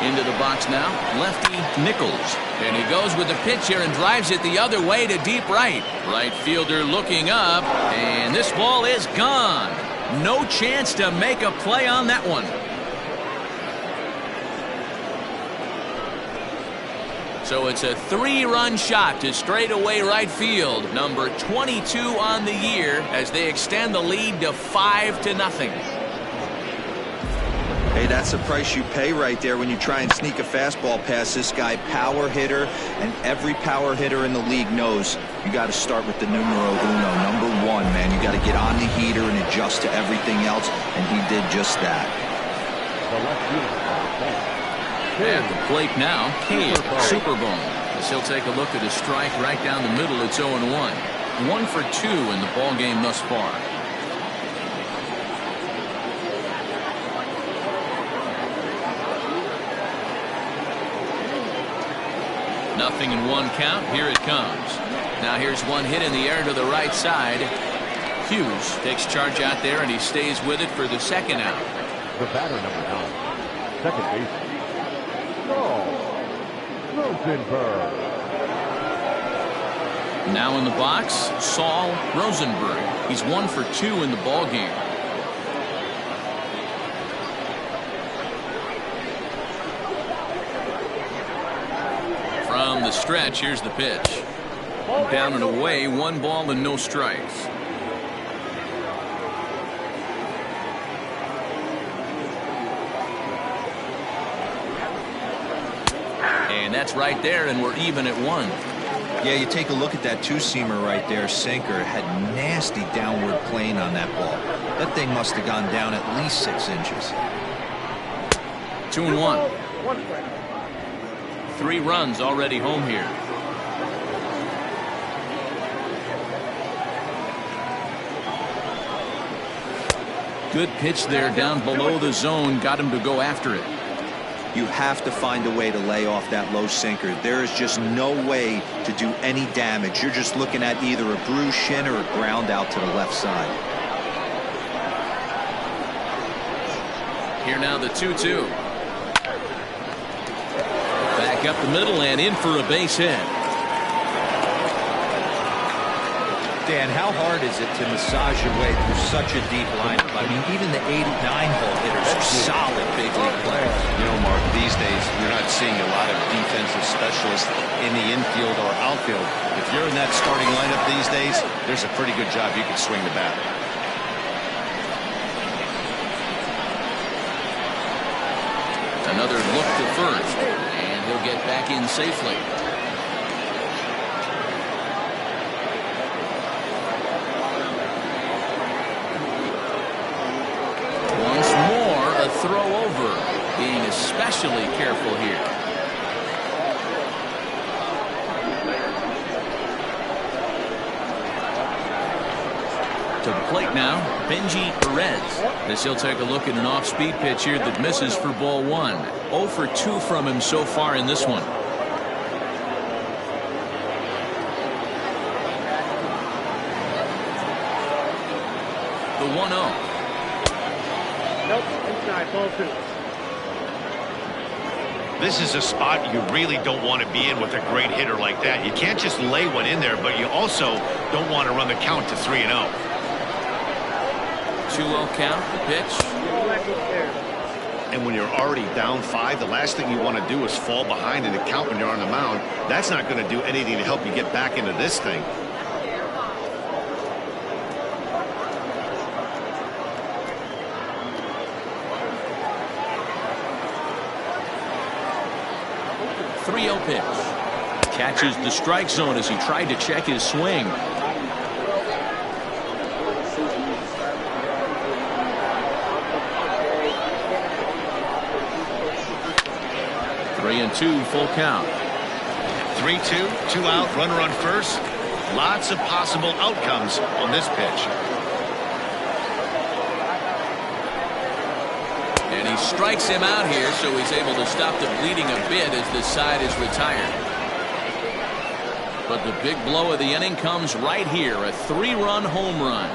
Into the box now, lefty Nichols. And he goes with the pitch here and drives it the other way to deep right. Right fielder looking up, and this ball is gone. No chance to make a play on that one. So it's a 3-run shot to straightaway right field. Number 22 on the year as they extend the lead to 5-0. Hey, that's the price you pay right there when you try and sneak a fastball past this guy. Power hitter, and every power hitter in the league knows you got to start with the numero uno, number 1, man. You got to get on the heater and adjust to everything else, and he did just that. At the plate now, Cade Superbone. As he'll take a look at a strike right down the middle. It's 0-1. 1 for 2 in the ball game thus far. Nothing in 1 count. Here it comes. Now here's one hit in the air to the right side. Hughes takes charge out there, and he stays with it for the second out. The batter, number 9, second baseman, Rosenberg. Now in the box, Saul Rosenberg. He's 1 for 2 in the ball game. From the stretch, here's the pitch. Down and away, 1 ball and no strikes. And that's right there, and we're even at 1. Yeah, you take a look at that two-seamer right there, sinker. It had nasty downward plane on that ball. That thing must have gone down at least 6 inches. 2-1. 3 runs already home here. Good pitch there down below the zone. Got him to go after it. You have to find a way to lay off that low sinker. There is just no way to do any damage. You're just looking at either a bruised shin or a ground out to the left side. Here now the 2-2. Back up the middle and in for a base hit. Dan, how hard is it to massage your way through such a deep lineup? I mean, even the 8-9 hole hitters are solid big league players. You know, Mark, these days you're not seeing a lot of defensive specialists in the infield or outfield. If you're in that starting lineup these days, there's a pretty good job you can swing the bat. Another look to first, and he'll get back in safely. Once more, a throw over, being especially careful here. To the plate now, Benji Perez. As he'll take a look at an off-speed pitch here that misses for ball 1. 0 for 2 from him so far in this one. The 1-0. Nope, inside, ball 2. This is a spot you really don't want to be in with a great hitter like that. You can't just lay one in there, but you also don't want to run the count to 3-0. 2-0 count, the pitch. And when you're already down 5, the last thing you want to do is fall behind in the count when you're on the mound. That's not going to do anything to help you get back into this thing. Pitch. Catches the strike zone as he tried to check his swing. 3-2, full count. 3-2, 2 out, runner on first. Lots of possible outcomes on this pitch. And he strikes him out here, so he's able to stop the bleeding a bit as this side is retired. But the big blow of the inning comes right here, a 3-run home run.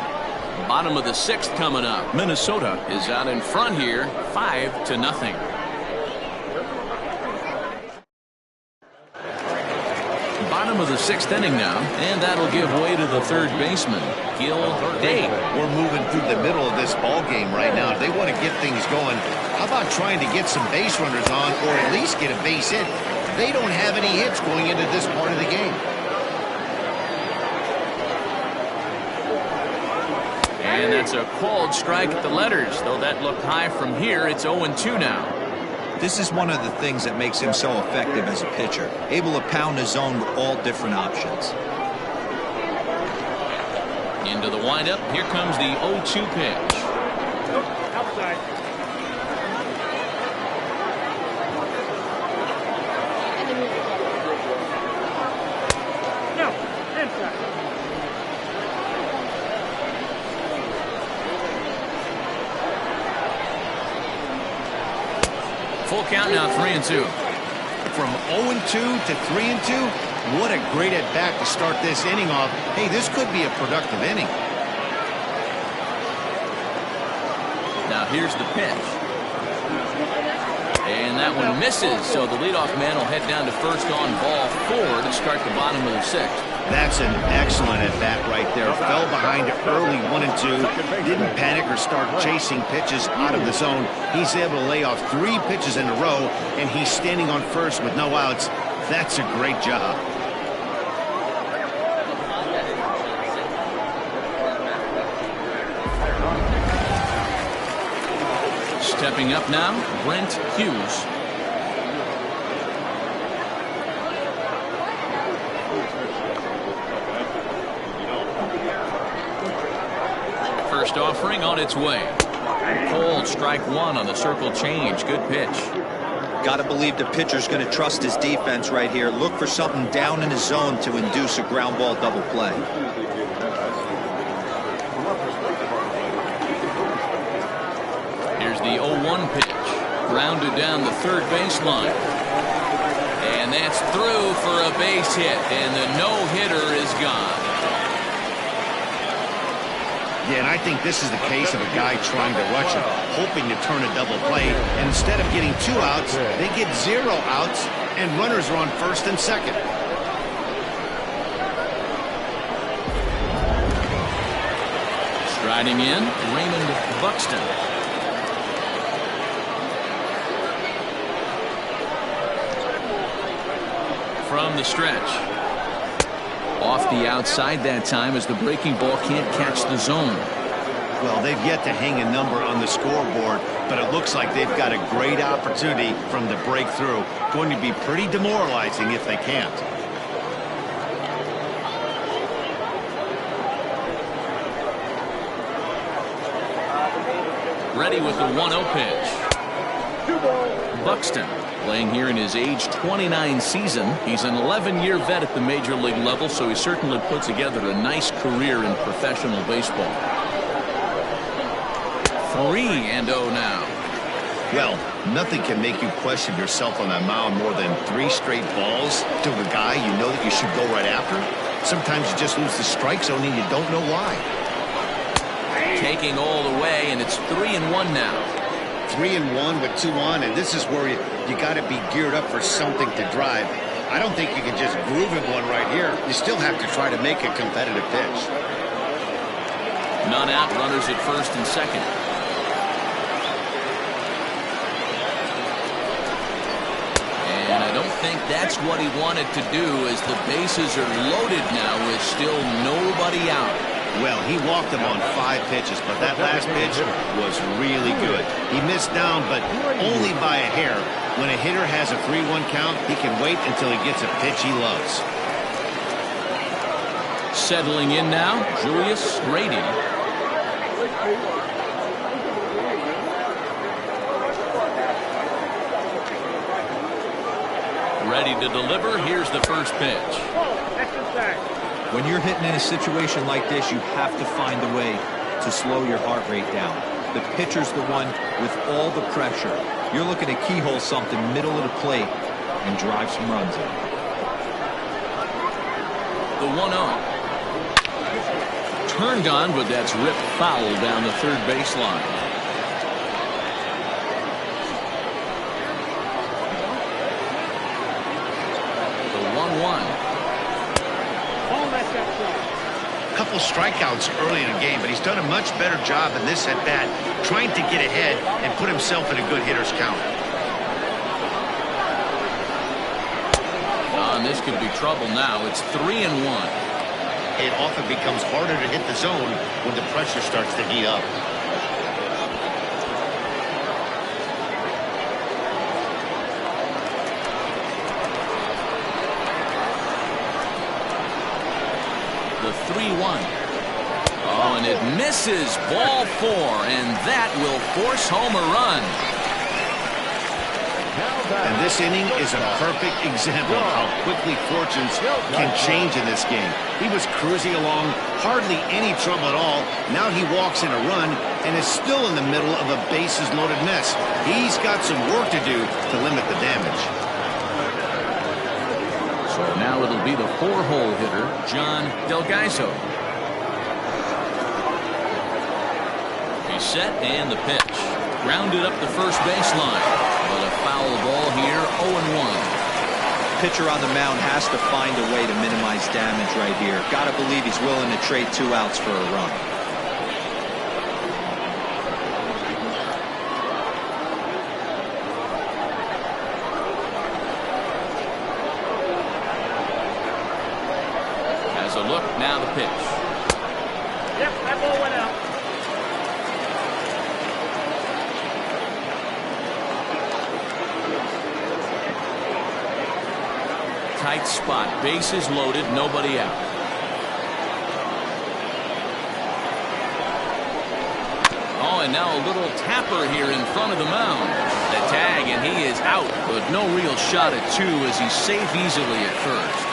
Bottom of the 6th coming up. Minnesota is out in front here, 5-0. Bottom of the 6th inning now, and that'll give way to the 3rd baseman, Gil Day. We're moving through the middle of this ball game right now. If they want to get things going, how about trying to get some base runners on, or at least get a base hit? They don't have any hits going into this part of the game. And that's a called strike at the letters, though that looked high from here. It's 0-2 now. This is one of the things that makes him so effective as a pitcher, able to pound his zone with all different options. Into the windup, here comes the 0-2 pitch. Outside. No, inside. Full count now, 3-2. From 0-2 to 3-2, what a great at-bat to start this inning off. Hey, this could be a productive inning. Now here's the pitch. And that one misses, so the leadoff man will head down to first on ball 4 to start the bottom of the 6th. That's an excellent at-bat right there. Fell behind early 1-2. Didn't panic or start chasing pitches out of the zone. He's able to lay off 3 pitches in a row, and he's standing on first with no outs. That's a great job. Stepping up now, Brent Hughes. Next offering on its way. Cold strike one on the circle change. Good pitch. Got to believe the pitcher's going to trust his defense right here. Look for something down in his zone to induce a ground ball double play. Here's the 0-1 pitch. Grounded down the third baseline. And that's through for a base hit. And the no-hitter is gone. Yeah, and I think this is the case of a guy trying to rush it, hoping to turn a double play. And instead of getting 2 outs, they get 0 outs, and runners are on first and second. Striding in, Raymond Buxton. From the stretch. Off the outside that time as the breaking ball can't catch the zone. Well, they've yet to hang a number on the scoreboard, but it looks like they've got a great opportunity from the breakthrough. Going to be pretty demoralizing if they can't. Ready with the 1-0 pitch. Buxton playing here in his age 29 season. He's an 11-year vet at the major league level, so he certainly put together a nice career in professional baseball. 3-0 now. Well, nothing can make you question yourself on that mound more than 3 straight balls to a guy you know that you should go right after. Sometimes you just lose the strike zone and you don't know why. Taking all the way, and it's 3-1 now. 3-1 with 2 on, and this is where you got to be geared up for something to drive. I don't think you can just groove him one right here. You still have to try to make a competitive pitch. None out, runners at first and second. And I don't think that's what he wanted to do, as the bases are loaded now with still nobody out. Well, he walked him on 5 pitches, but that last pitch was really good. He missed down, but only by a hair. When a hitter has a 3-1 count, he can wait until he gets a pitch he loves. Settling in now, Julius Grady. Ready to deliver. Here's the first pitch. When you're hitting in a situation like this, you have to find a way to slow your heart rate down. The pitcher's the one with all the pressure. You're looking to keyhole something middle of the plate and drive some runs in. The 1-0. Turned on, but that's ripped foul down the third baseline. The 1-1. Couple strikeouts early in the game, but he's done a much better job in this at bat, trying to get ahead and put himself in a good hitter's count. And this could be trouble now. It's 3-1. It often becomes harder to hit the zone when the pressure starts to heat up. The 3-1. Oh, and it misses. Ball 4, and that will force home a run. And this inning is a perfect example of how quickly fortunes can change in this game. He was cruising along, hardly any trouble at all. Now he walks in a run and is still in the middle of a bases-loaded mess. He's got some work to do to limit the damage. So now it'll be the 4-hole hitter, John Delgaiso. He's set, and the pitch. Grounded up the first baseline. But a foul ball here, 0-1. Pitcher on the mound has to find a way to minimize damage right here. Got to believe he's willing to trade 2 outs for a run. Has a look, now the pitch. Yep, that ball went out. Tight spot, bases loaded, nobody out. Oh, and now a little tapper here in front of the mound. The tag, and he is out, but no real shot at two as he's safe easily at first.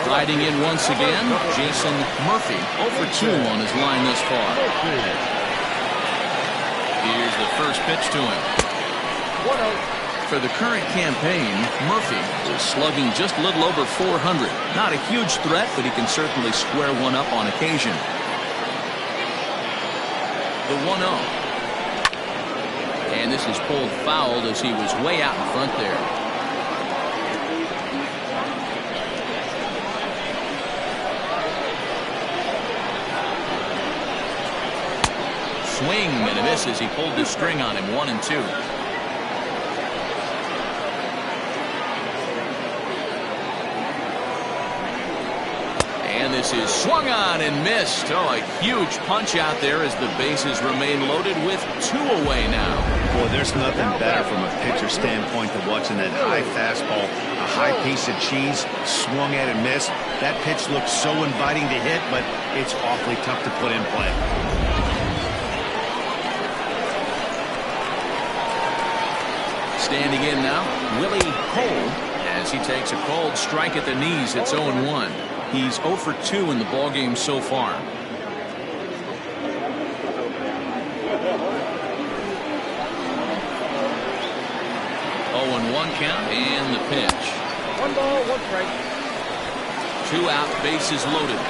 Riding in once again, Jason Murphy, 0 for 2 on his line thus far. Here's the first pitch to him. 1-0. For the current campaign, Murphy is slugging just a little over 400. Not a huge threat, but he can certainly square one up on occasion. The 1-0. And this is pulled foul as he was way out in front there. Swing and a miss as he pulled the string on him. 1-2. And this is swung on and missed. Oh, a huge punch out there as the bases remain loaded with 2 away now. Boy, there's nothing better from a pitcher standpoint than watching that high fastball, a high piece of cheese, swung at and missed. That pitch looks so inviting to hit, but it's awfully tough to put in play. Standing in now, Willie Cole, as he takes a cold strike at the knees. It's 0-1. He's 0 for 2 in the ballgame so far. 0-1 count and the pitch. 1 ball, 1 strike. 2 out, bases loaded.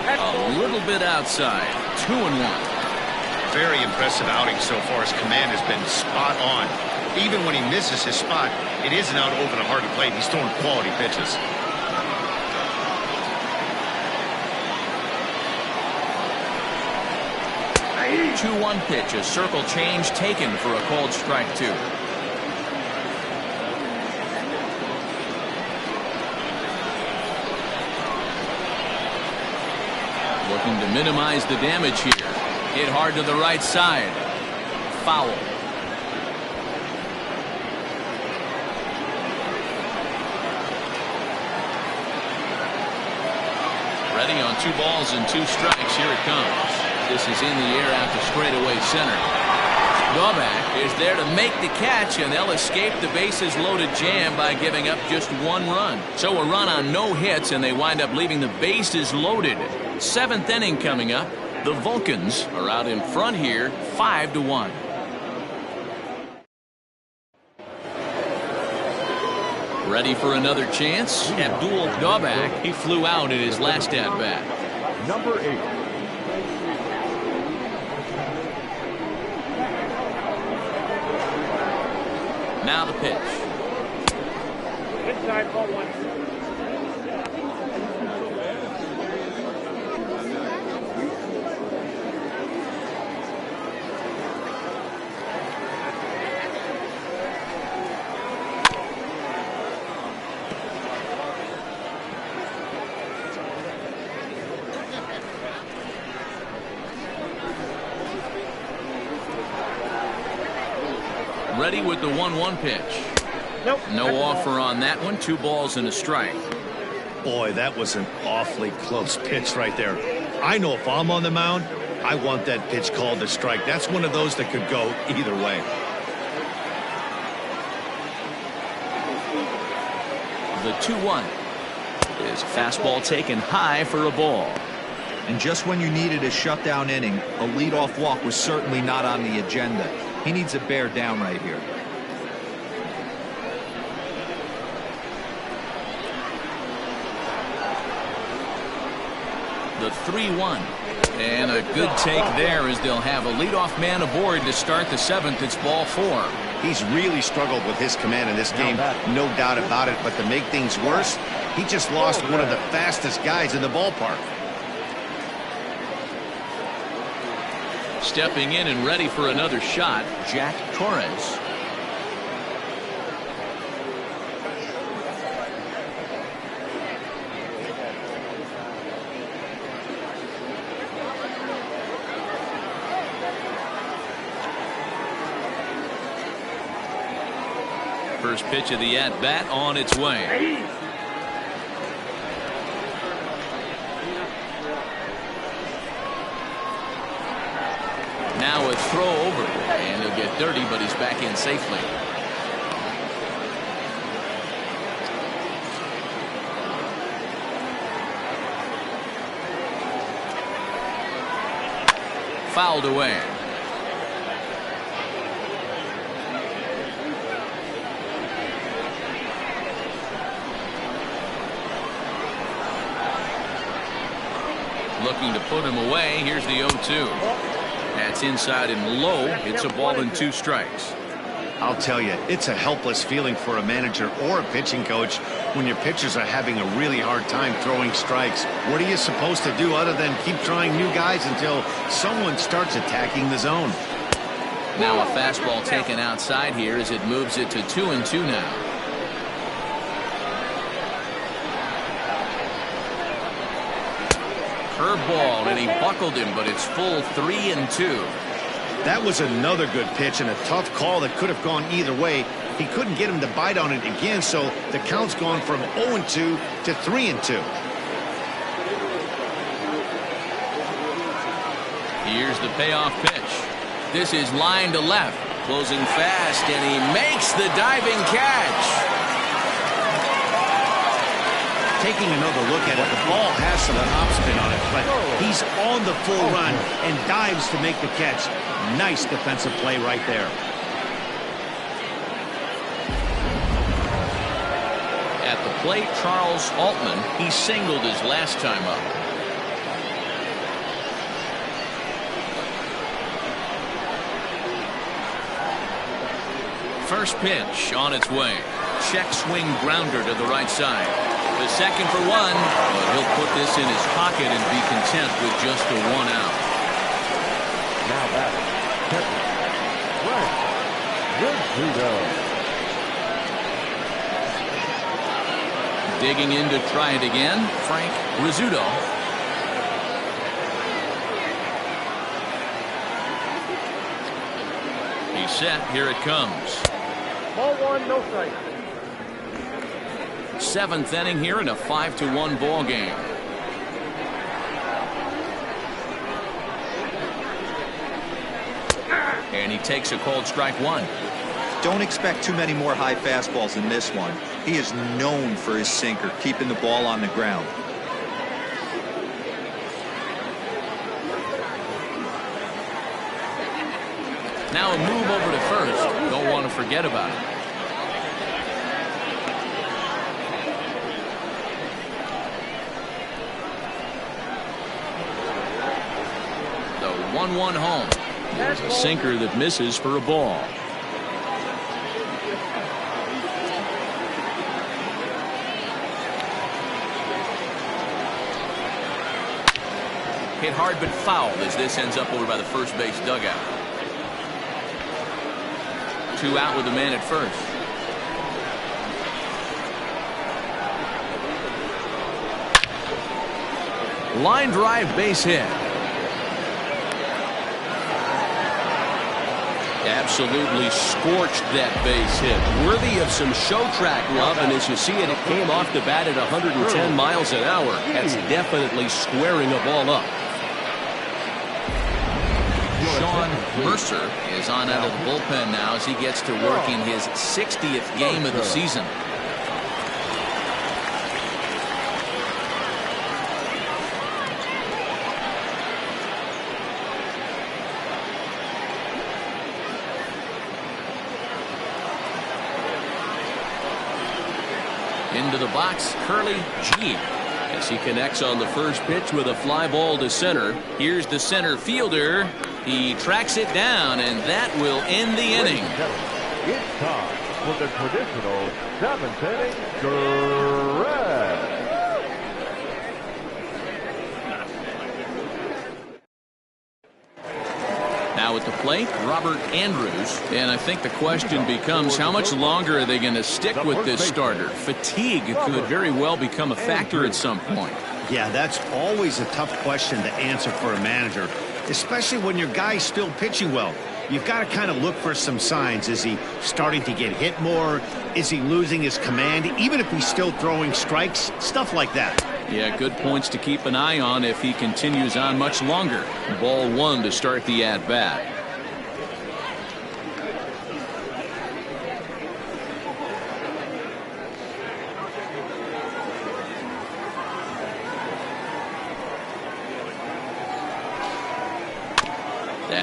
A little bit outside. 2-1. Very impressive outing so far. His command has been spot on. Even when he misses his spot, it isn't out over the heart of the plate. He's throwing quality pitches. A 2-1 pitch, a circle change taken for a called strike 2. Looking to minimize the damage here. Hit hard to the right side. Foul. Ready on 2 balls and 2 strikes. Here it comes. This is in the air out to straightaway center. Daubach is there to make the catch, and they'll escape the bases loaded jam by giving up just 1 run. So a run on no hits, and they wind up leaving the bases loaded. 7th inning coming up. The Vulcans are out in front here, 5-1. Ready for another chance? Abdul Daubach. He flew out in his last at bat. Number 8. Now the pitch. Inside, ball 1. Ready with the 1-1 pitch. Nope. No offer on that one. 2 balls and a strike. Boy, that was an awfully close pitch right there. I know if I'm on the mound, I want that pitch called a strike. That's one of those that could go either way. The 2-1 is fastball taken high for a ball. And just when you needed a shutdown inning, a leadoff walk was certainly not on the agenda. He needs to bear down right here. The 3-1. And a good take there as they'll have a leadoff man aboard to start the 7th. It's ball 4. He's really struggled with his command in this game, no doubt about it. But to make things worse, he just lost one of the fastest guys in the ballpark. Stepping in and ready for another shot, Jack Torres. First pitch of the at-bat on its way. throw over, and he'll get dirty, but he's back in safely. Fouled away. Looking to put him away. Here's the 0-2. That's inside and low. It's a ball and 2 strikes. I'll tell you, it's a helpless feeling for a manager or a pitching coach when your pitchers are having a really hard time throwing strikes. What are you supposed to do other than keep trying new guys until someone starts attacking the zone? Now a fastball taken outside here as it moves it to 2-2 now. Curveball, and he buckled him, but it's full 3-2. That was another good pitch and a tough call that could have gone either way. He couldn't get him to bite on it again, so the count's gone from 0-2 to 3-2. Here's the payoff pitch. This is line to left, closing fast, and he makes the diving catch. Taking another look at it, the ball has some topspin on it, but he's on the full run and dives to make the catch. Nice defensive play right there. At the plate, Charles Altman. He singled his last time up. First pitch on its way. Check swing grounder to the right side. The second for 1, but he'll put this in his pocket and be content with just the 1 out. Now back. Right. Good to go. Digging in to try it again, Frank Rizzuto. He's set. Here it comes. Ball 1, no strike. 7th inning here in a 5-1 ball game. And he takes a called strike 1. Don't expect too many more high fastballs in this one. He is known for his sinker, keeping the ball on the ground. Now a move over to first. Don't want to forget about it. The 1-1 home. There's a sinker that misses for a ball. Hit hard but fouled as this ends up over by the first base dugout. 2 out with the man at first. Line drive, base hit. Absolutely scorched that base hit. Worthy of some show track love, and as you see it, it came off the bat at 110 miles an hour. That's definitely squaring a ball up. Sean Mercer is on out of the bullpen now as he gets to work in his 60th game of the season. Into the box, Curly G. As he connects on the first pitch with a fly ball to center. Here's the center fielder. He tracks it down, and that will end the inning. It's time for the traditional 7th inning stretch. Now at the plate, Robert Andrews. And I think the question becomes, how much longer are they going to stick with this starter? Fatigue could very well become a factor at some point. Yeah, that's always a tough question to answer for a manager, especially when your guy's still pitching well. You've got to kind of look for some signs. Is he starting to get hit more? Is he losing his command? Even if he's still throwing strikes, stuff like that. Yeah, good points to keep an eye on if he continues on much longer. Ball 1 to start the at-bat.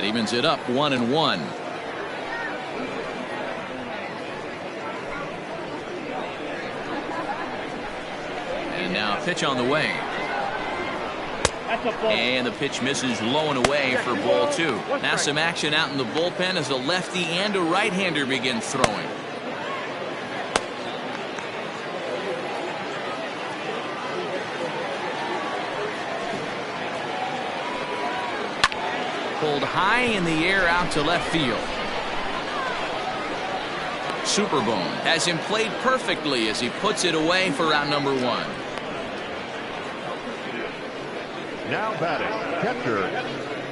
Evens it up 1-1. And now a pitch on the way. And the pitch misses low and away for ball 2. Now some action out in the bullpen as a lefty and a right-hander begin throwing. Pulled high in the air out to left field. Superbone has him played perfectly as he puts it away for out number 1. Now batting, catcher,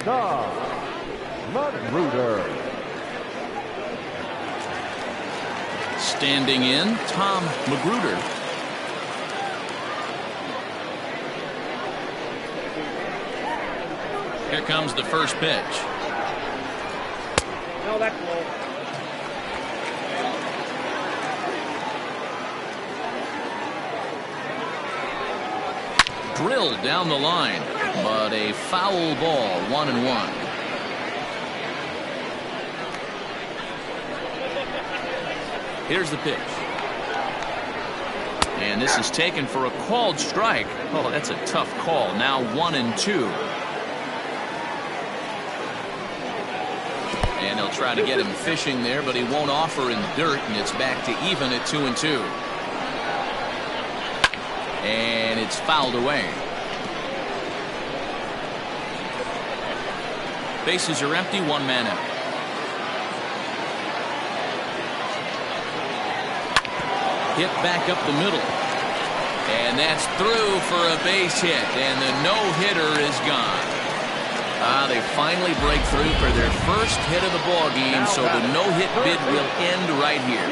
Tom Magruder. Standing in, Tom Magruder. Here comes the first pitch. No, that's low. Drilled down the line, but a foul ball, 1-1. Here's the pitch. And this is taken for a called strike. Oh, that's a tough call. Now 1-2. And they'll try to get him fishing there, but he won't offer in the dirt, and it's back to even at 2-2. And it's fouled away. Bases are empty, 1 man out. Hit back up the middle. And that's through for a base hit, and the no-hitter is gone. They finally break through for their first hit of the ball game, so the no-hit bid will end right here.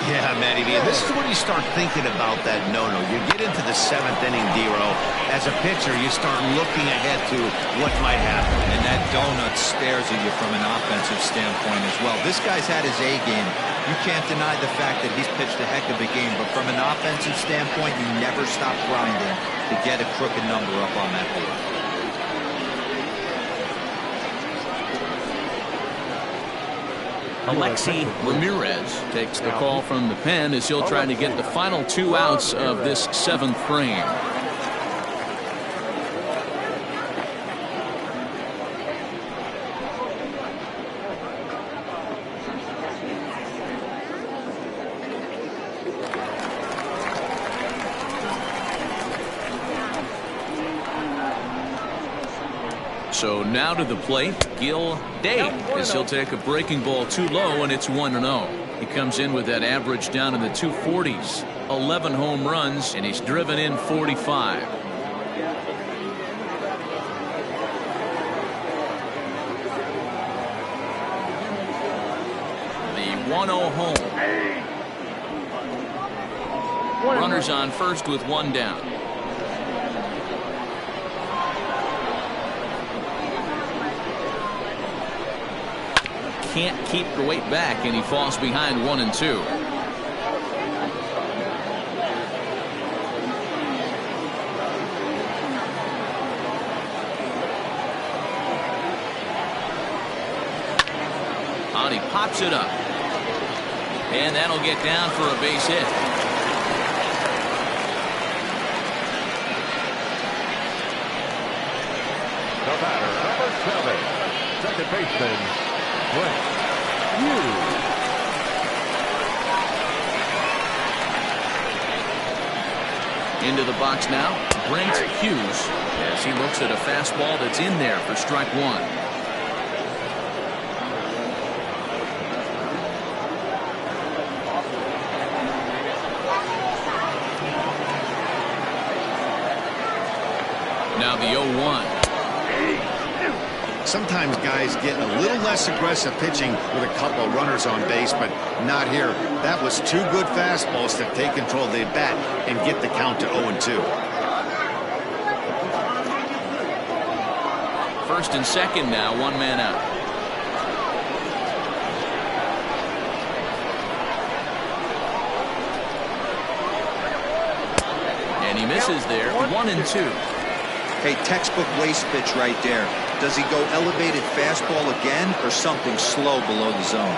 Yeah, Matty V, this is when you start thinking about that no-no. You get into the 7th inning, D-Row. As a pitcher, you start looking ahead to what might happen. And that donut stares at you from an offensive standpoint as well. This guy's had his A game. You can't deny the fact that he's pitched a heck of a game, but from an offensive standpoint, you never stop grinding to get a crooked number up on that board. Alexi Ramirez takes the call from the pen as he'll try to get the final 2 outs of this 7th frame. So now to the plate, Gil Day, as he'll take a breaking ball too low, and it's 1-0. He comes in with that average down in the 240s, 11 home runs, and he's driven in 45. The 1-0 home. Runners on first with 1 down. Can't keep the weight back, and he falls behind 1-2. And he pops it up, and that'll get down for a base hit. The batter, number 7, second baseman, Brent Hughes. Into the box now, Brent Hughes, as he looks at a fastball that's in there for strike 1. Now the 0-1. Sometimes guys get a little less aggressive pitching with a couple of runners on base, but not here. That was 2 good fastballs to take control of the bat and get the count to 0-2. First and second now, 1 man out. And he misses there, 1-2. Hey, textbook waste pitch right there. Does he go elevated fastball again or something slow below the zone?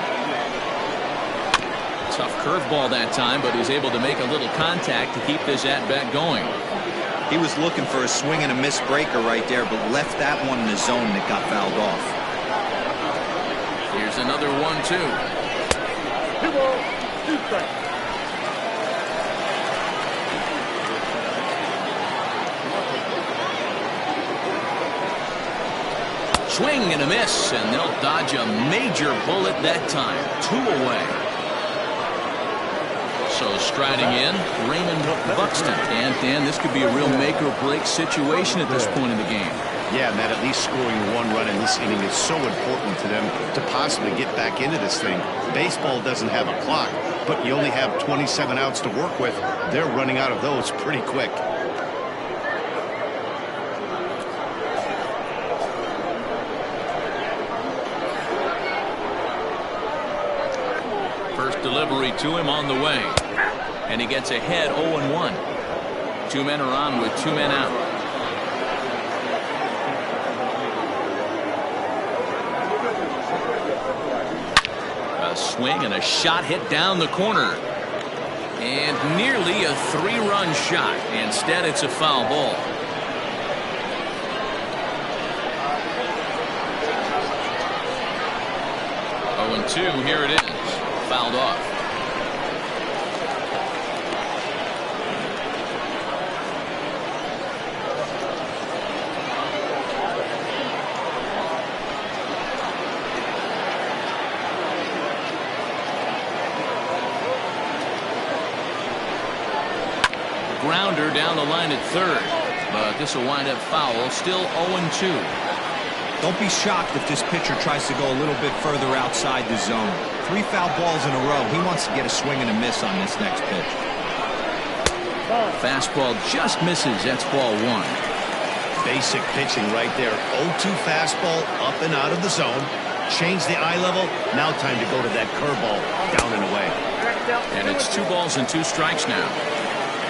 Tough curveball that time, but he's able to make a little contact to keep this at-bat going. He was looking for a swing and a miss breaker right there, but left that one in the zone and it got fouled off. Here's another 1-2. 2 balls, 2 strikes. Swing and a miss, and they'll dodge a major bullet that time. 2 away. So striding in, Raymond Buxton. And Dan, this could be a real make-or-break situation at this point in the game. Yeah, Matt, at least scoring 1 run in this inning is so important to them to possibly get back into this thing. Baseball doesn't have a clock, but you only have 27 outs to work with. They're running out of those pretty quick. First delivery to him on the way. And he gets ahead 0-1. 2 men are on with 2 men out. A swing and a shot hit down the corner. And nearly a 3-run shot. Instead, it's a foul ball. Oh, and 2, here it is. Fouled off. Grounder down the line at third, but this will wind up foul. Still 0-2. Don't be shocked if this pitcher tries to go a little bit further outside the zone. 3 foul balls in a row. He wants to get a swing and a miss on this next pitch. Fastball just misses. That's ball 1. Basic pitching right there. 0-2 fastball up and out of the zone. Change the eye level. Now time to go to that curveball down and away. And it's 2 balls and 2 strikes now.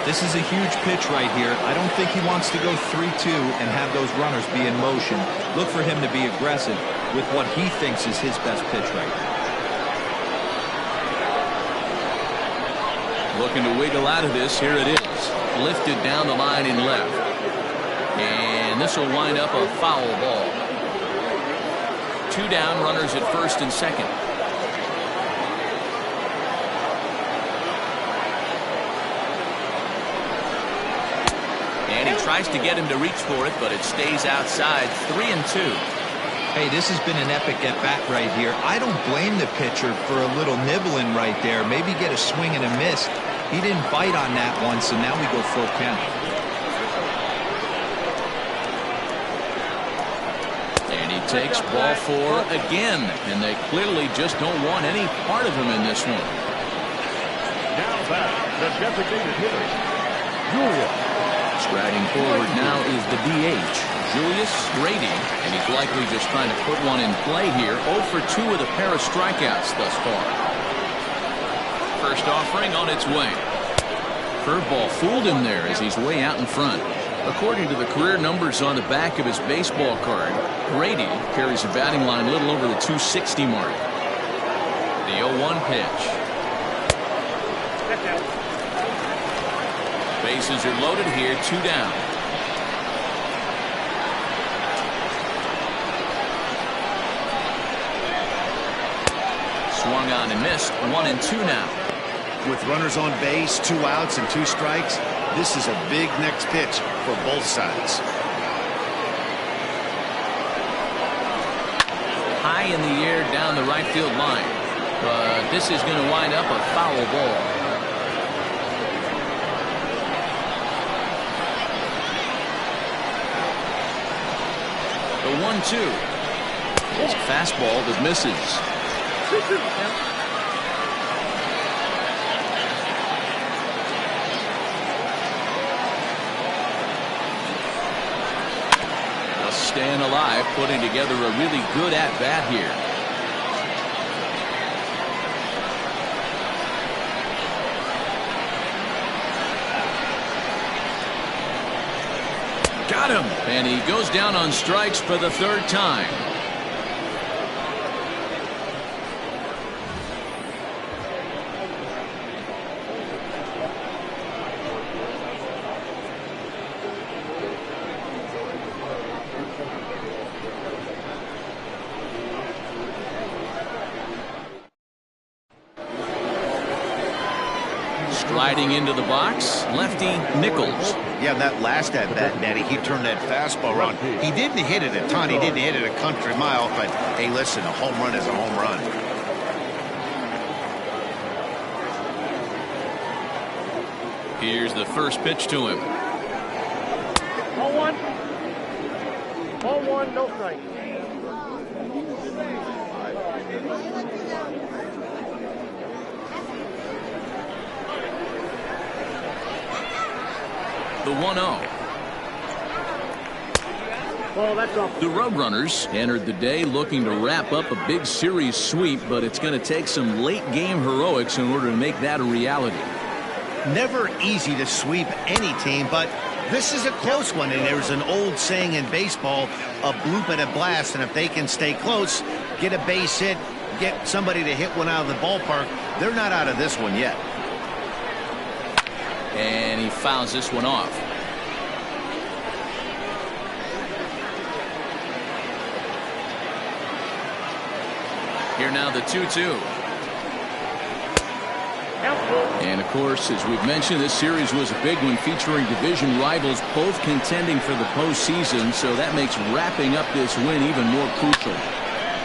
This is a huge pitch right here. I don't think he wants to go 3-2 and have those runners be in motion. Look for him to be aggressive with what he thinks is his best pitch right now. Looking to wiggle out of this. Here it is. Lifted down the line in left. And this will wind up a foul ball. 2 down, runners at first and second. And he tries to get him to reach for it, but it stays outside. 3-2. Hey, this has been an epic at-bat right here. I don't blame the pitcher for a little nibbling right there. Maybe get a swing and a miss. He didn't bite on that one, so now we go full count. And he takes ball 4 again, and they clearly just don't want any part of him in this one. Now back, the designated hitter, Julius. Striding forward now is the DH, Julius Grady, and he's likely just trying to put one in play here. 0 for 2 with a pair of strikeouts thus far. First offering on its way. Curveball fooled him there as he's way out in front. According to the career numbers on the back of his baseball card, Grady carries a batting line a little over the 260 mark. The 0-1 pitch. Bases are loaded here, 2 down. Swung on and missed. 1-2 now. With runners on base, 2 outs and 2 strikes, this is a big next pitch for both sides. High in the air down the right field line, but this is going to wind up a foul ball. The 1-2 is a fastball that misses. Staying alive, putting together a really good at-bat here. Got him. And he goes down on strikes for the third time. Sliding into the box, lefty Nichols. Yeah, that last at bat, Nettie, he turned that fastball around. He didn't hit it a ton. He didn't hit it a country mile. But, hey, listen, a home run is a home run. Here's the first pitch to him. 0-1. 0-1, no strike. The 1-0. Oh, that's up. The Roadrunners entered the day looking to wrap up a big series sweep, but it's going to take some late game heroics in order to make that a reality. Never easy to sweep any team, but this is a close one, and there's an old saying in baseball, a bloop and a blast, and if they can stay close, get a base hit, get somebody to hit one out of the ballpark, they're not out of this one yet. And he fouls this one off. Here now the 2-2. And of course, as we've mentioned, this series was a big one featuring division rivals both contending for the postseason, so that makes wrapping up this win even more crucial.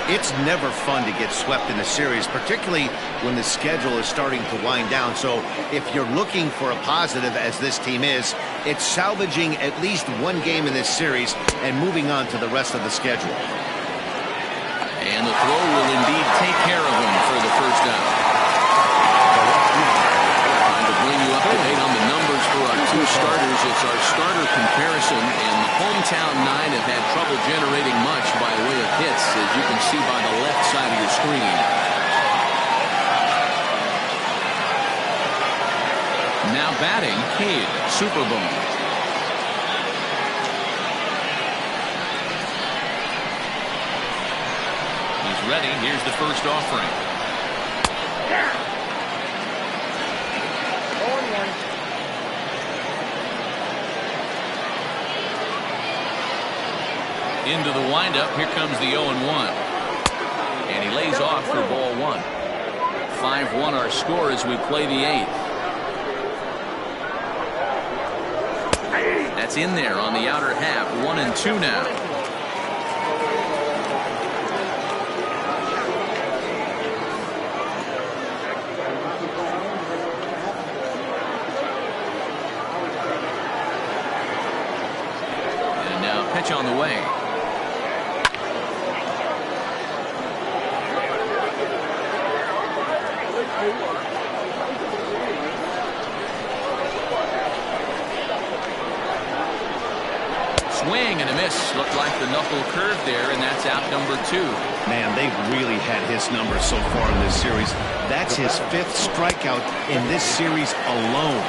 It's never fun to get swept in a series, particularly when the schedule is starting to wind down. So if you're looking for a positive, as this team is, it's salvaging at least one game in this series and moving on to the rest of the schedule. And the throw will indeed take care of him for the first down. Trying to bring you up to date on the numbers for our two starters. It's our starter comparison, and the hometown nine have had trouble generating much by way of hits, as you can see by the left side of your screen. Now batting, Cade Superbone. He's ready. Here's the first offering. 0-1. Into the windup. Here comes the 0-1. And he lays off for ball one. 5-1 our score as we play the eighth. That's in there on the outer half. 1-2 now. And now pitch on the way. Swing and a miss. Looked like the knuckle curve there, and that's out number 2. Man, they've really had his number so far in this series. That's his 5th strikeout in this series alone.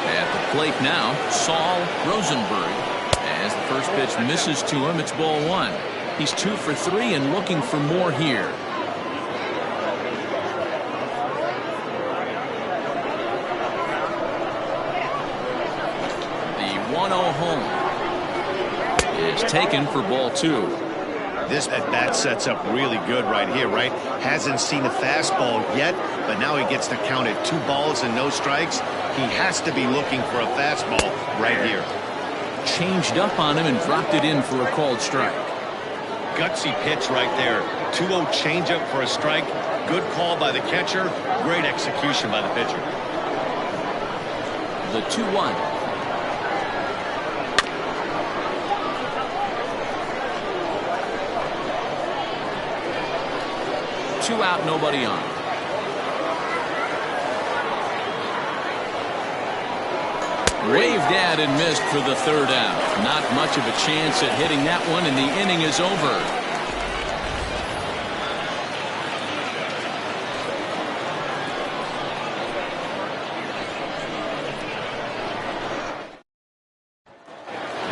At the plate now, Saul Rosenberg. As the first pitch misses to him, it's ball one. He's 2 for 3 and looking for more here. The 1-0 home is taken for ball 2. This at-bat sets up really good right here, right? Hasn't seen a fastball yet, but now he gets to count at 2 balls and no strikes. He has to be looking for a fastball right here. Changed up on him and dropped it in for a called strike. Gutsy pitch right there. 2-0 changeup for a strike. Good call by the catcher. Great execution by the pitcher. The 2-1. Two out, nobody on. Waved at and missed for the third out. Not much of a chance at hitting that one, and the inning is over.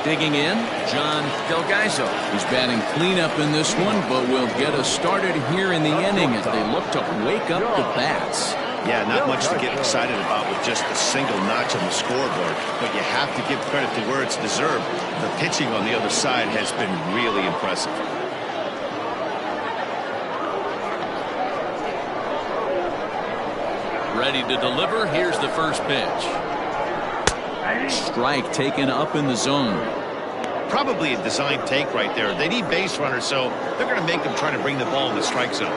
Digging in, John Delgaizo. He's batting cleanup in this one, but will get us started here in the inning as they look to wake up the bats. Yeah, not much to get excited about with just a single notch on the scoreboard, but you have to give credit to where it's deserved. The pitching on the other side has been really impressive. Ready to deliver. Here's the first pitch. Strike taken up in the zone. Probably a design take right there. They need base runners, so they're going to make them try to bring the ball in the strike zone.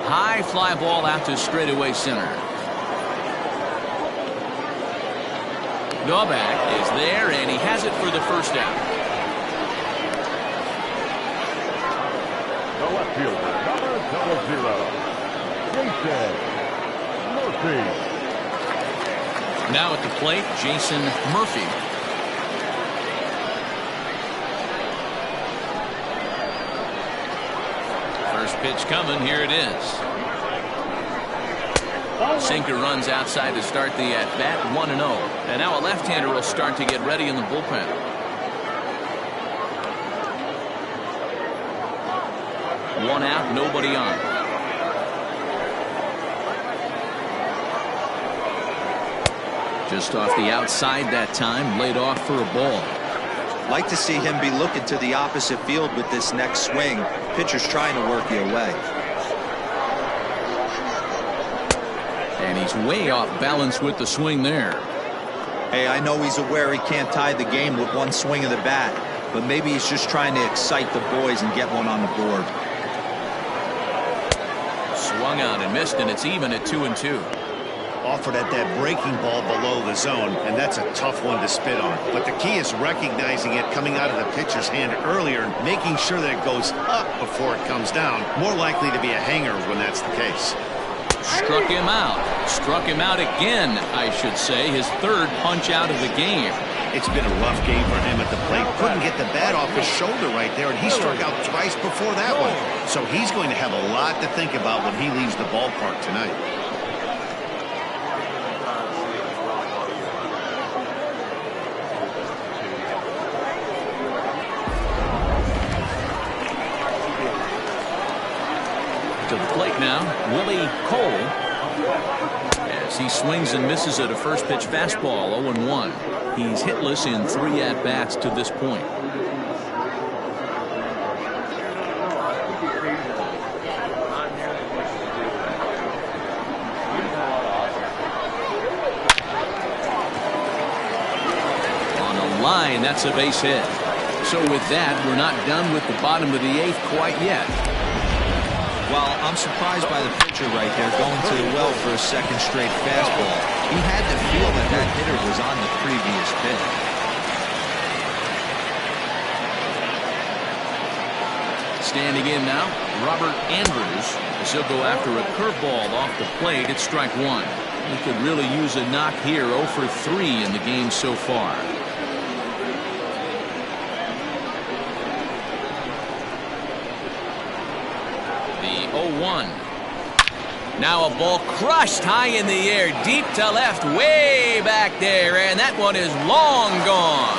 High fly ball out to straightaway center. Novak is there, and he has it for the first out. The left fielder, number 00, Jason Murphy. Now at the plate, Jason Murphy. First pitch coming. Here it is. Sinker runs outside to start the at-bat, 1-0. And now a left-hander will start to get ready in the bullpen. One out, nobody on. Just off the outside that time, laid off for a ball. Like to see him be looking to the opposite field with this next swing. Pitcher's trying to work you away. And he's way off balance with the swing there. Hey, I know he's aware he can't tie the game with one swing of the bat, but maybe he's just trying to excite the boys and get one on the board. Swung on and missed, and it's even at 2-2. Offered at that breaking ball below the zone, and that's a tough one to spit on. But the key is recognizing it coming out of the pitcher's hand earlier, making sure that it goes up before it comes down. More likely to be a hanger when that's the case. Struck him out. Struck him out again, I should say. His third punch out of the game. It's been a rough game for him at the plate. Couldn't get the bat off his shoulder right there, and he struck out twice before that one. So he's going to have a lot to think about when he leaves the ballpark tonight. To the plate now, Willie Cole, as he swings and misses at a first pitch fastball, 0-1. He's hitless in 3 at-bats to this point. On a line, that's a base hit. So with that, we're not done with the bottom of the 8th quite yet. Well, I'm surprised by the pitcher right there going to the well for a second straight fastball. He had to feel that that hitter was on the previous pitch. Standing in now, Robert Andrews, as he'll go after a curveball off the plate at strike 1. He could really use a knock here, 0 for 3 in the game so far. The 0-1. Now a ball crushed high in the air, deep to left, way back there, and that one is long gone.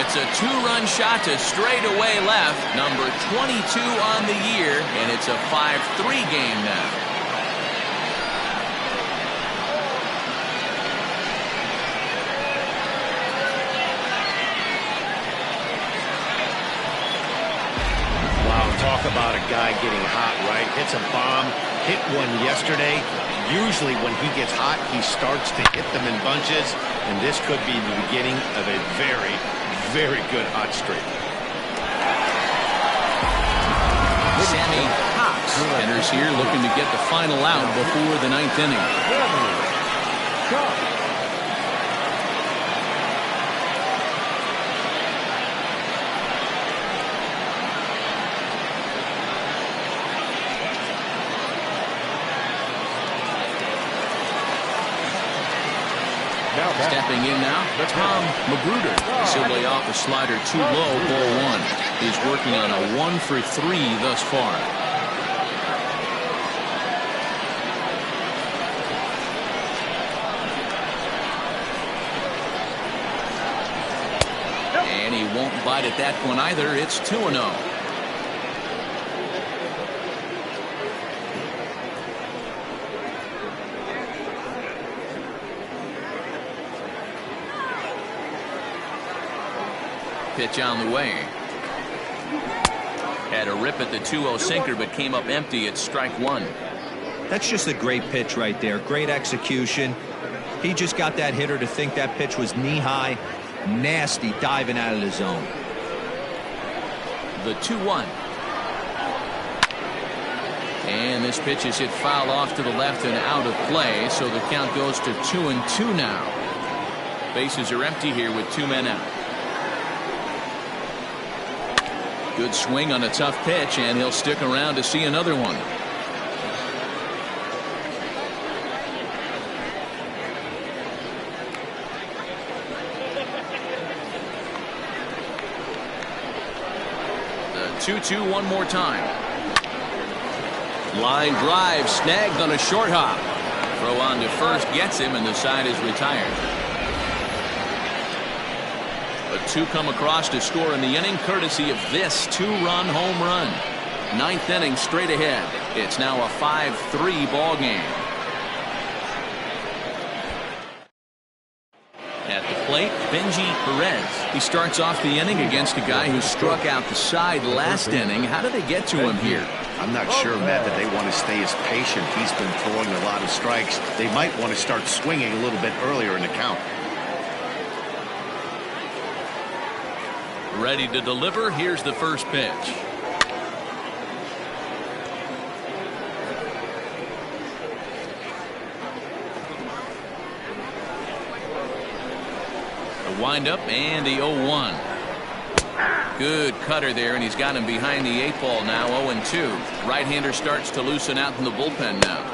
It's a 2-run shot to straightaway left, number 22 on the year, and it's a 5-3 game now. Talk about a guy getting hot, right? Hits a bomb, hit one yesterday. Usually when he gets hot, he starts to hit them in bunches, and this could be the beginning of a very, very good hot streak. Sammy Cox enters here looking to get the final out before the 9th inning. Stepping in now, Tom Magruder. He'll lay off a slider too low, ball one. He's working on a 1 for 3 thus far. And he won't bite at that one either. It's 2-0. Pitch on the way. Had a rip at the 2-0 sinker, but came up empty at strike one. That's just a great pitch right there. Great execution. He just got that hitter to think that pitch was knee-high. Nasty diving out of the zone. The 2-1. And this pitch is hit foul off to the left and out of play, so the count goes to 2-2 now. Bases are empty here with 2 men out. Good swing on a tough pitch, and he'll stick around to see another one. The 2-2 one more time. Line drive snagged on a short hop. Throw on to first gets him, and the side is retired. But 2 come across to score in the inning, courtesy of this 2-run home run. 9th inning straight ahead. It's now a 5-3 ball game. At the plate, Benji Perez. He starts off the inning against a guy who struck out the side last inning. How did they get to him here? I'm not sure, Matt, that they want to stay as patient. He's been throwing a lot of strikes. They might want to start swinging a little bit earlier in the count. Ready to deliver. Here's the first pitch. A windup and the 0-1. Good cutter there, and he's got him behind the 8 ball now. 0-2. Right-hander starts to loosen out in the bullpen now.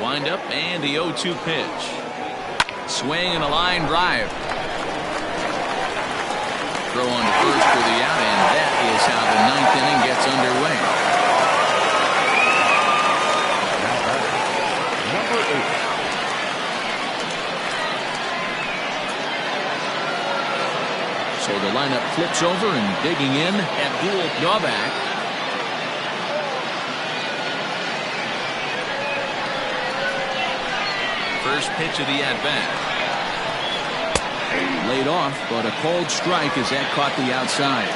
Wind up and the 0-2 pitch. Swing and a line drive. Throw on to first for the out, and that is how the 9th inning gets underway. Number 8. So the lineup flips over, and digging in, Abdul Dawbak. First pitch of the at-bat. Laid off, but a called strike as that caught the outside.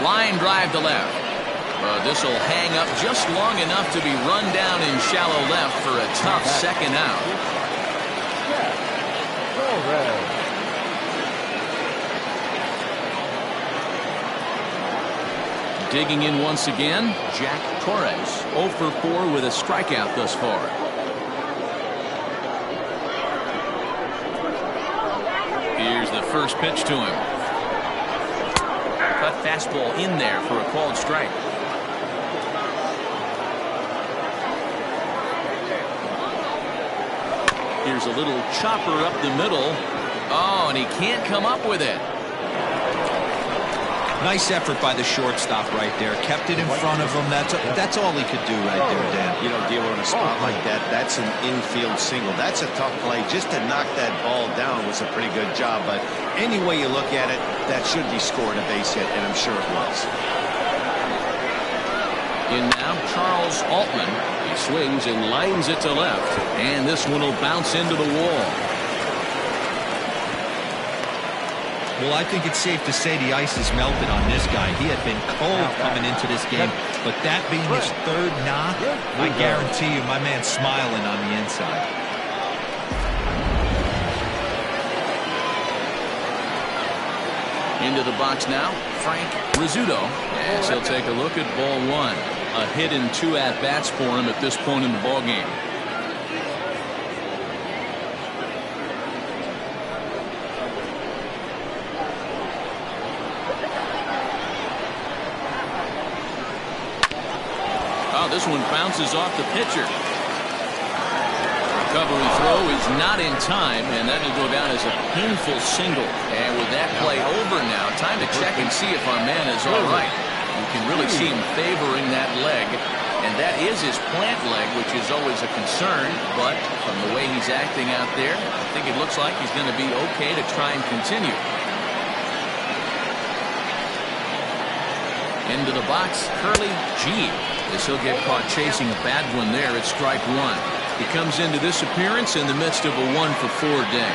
Line drive to left. This will hang up just long enough to be run down in shallow left for a tough second out. Digging in once again, Jack Torres. 0 for 4 with a strikeout thus far. Here's the first pitch to him. Cut fastball in there for a called strike. Here's a little chopper up the middle. Oh, and he can't come up with it. Nice effort by the shortstop right there. Kept it in front of him. That's all he could do right there, Dan. You know, dealer in a spot like that, that's an infield single. That's a tough play. Just to knock that ball down was a pretty good job. But any way you look at it, that should be scored a base hit, and I'm sure it was. In now, Charles Altman. He swings and lines it to left. And this one will bounce into the wall. Well, I think it's safe to say the ice is melted on this guy. He had been cold coming into this game, but that being his 3rd knock, I guarantee you my man's smiling on the inside. Into the box now, Frank Rizzuto, as he'll take a look at ball 1. A hit and 2 at-bats for him at this point in the ballgame. this one bounces off the pitcher. Recovery throw is not in time, and that will go down as a painful single. And with that play over now, time to check and see if our man is all right. You can really see him favoring that leg, and that is his plant leg, which is always a concern. But from the way he's acting out there, I think it looks like he's going to be okay to try and continue. Into the box, Curly G. As he'll get caught chasing a bad one there at strike one. He comes into this appearance in the midst of a 1-for-4 day.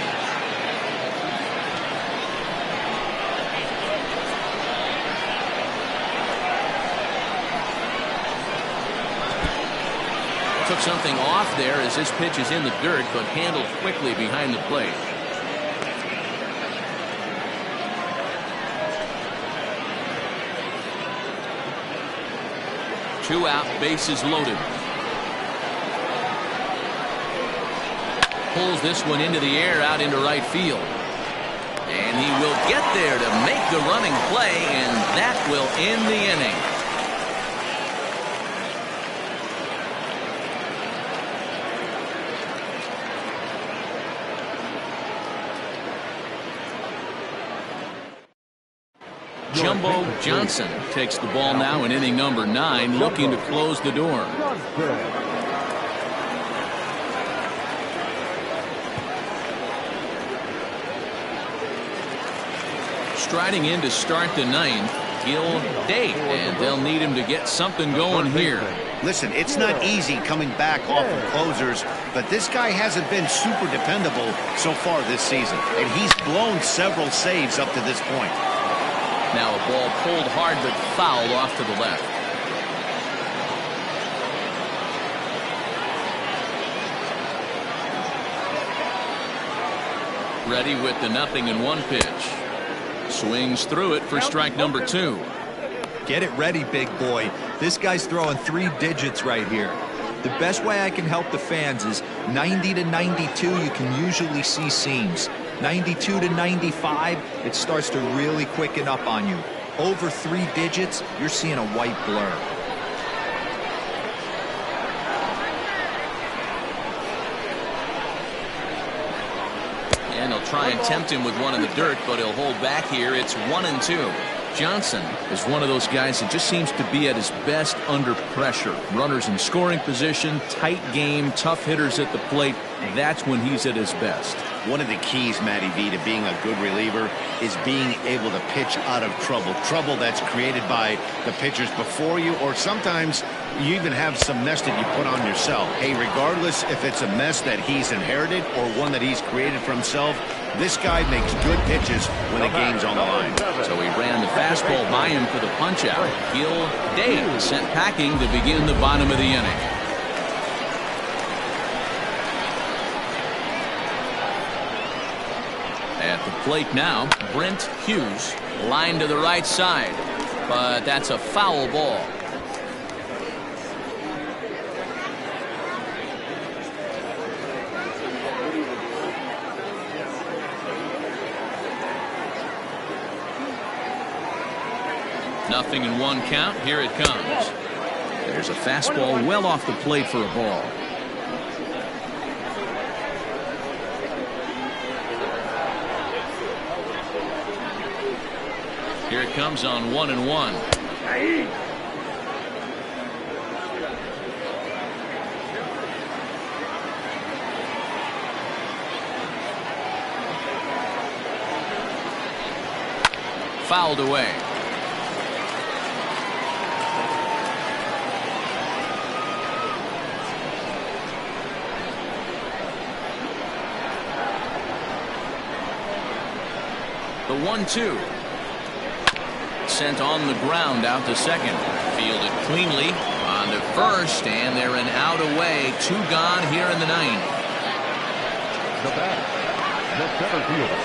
Took something off there as this pitch is in the dirt, but handled quickly behind the plate. Two out, bases loaded. Pulls this one into the air out into right field. And he will get there to make the running play, and that will end the inning. Jumbo Johnson takes the ball now in inning number 9, looking to close the door. Striding in to start the 9th, Gil Day, and they'll need him to get something going here. Listen, it's not easy coming back off of closers, but this guy hasn't been super dependable so far this season, and he's blown several saves up to this point. Now a ball pulled hard but fouled off to the left. Ready with the 0-1 pitch. Swings through it for strike number 2. Get it ready, big boy. This guy's throwing 3 digits right here. The best way I can help the fans is 90 to 92, you can usually see seams. 92 to 95, it starts to really quicken up on you. Over 3 digits, you're seeing a white blur. And he'll try and tempt him with one in the dirt, but he'll hold back here. It's 1-2. Johnson is one of those guys that just seems to be at his best under pressure. Runners in scoring position, tight game, tough hitters at the plate. That's when he's at his best. One of the keys, Matty V, to being a good reliever is being able to pitch out of trouble. Trouble that's created by the pitchers before you, or sometimes you even have some mess that you put on yourself. Hey, regardless if it's a mess that he's inherited or one that he's created for himself, this guy makes good pitches when the game's on the line. So he ran the fastball by him for the punch-out. Gil Day sent packing to begin the bottom of the inning. At the plate now, Brent Hughes, line to the right side, but that's a foul ball. Nothing in 1 count. Here it comes. There's a fastball well off the plate for a ball. Here it comes on 1-1. Fouled away. The 1-2. Sent on the ground out to second. Fielded cleanly on to first, and they're an out away. 2 gone here in the 9th. The bat, the center fielder,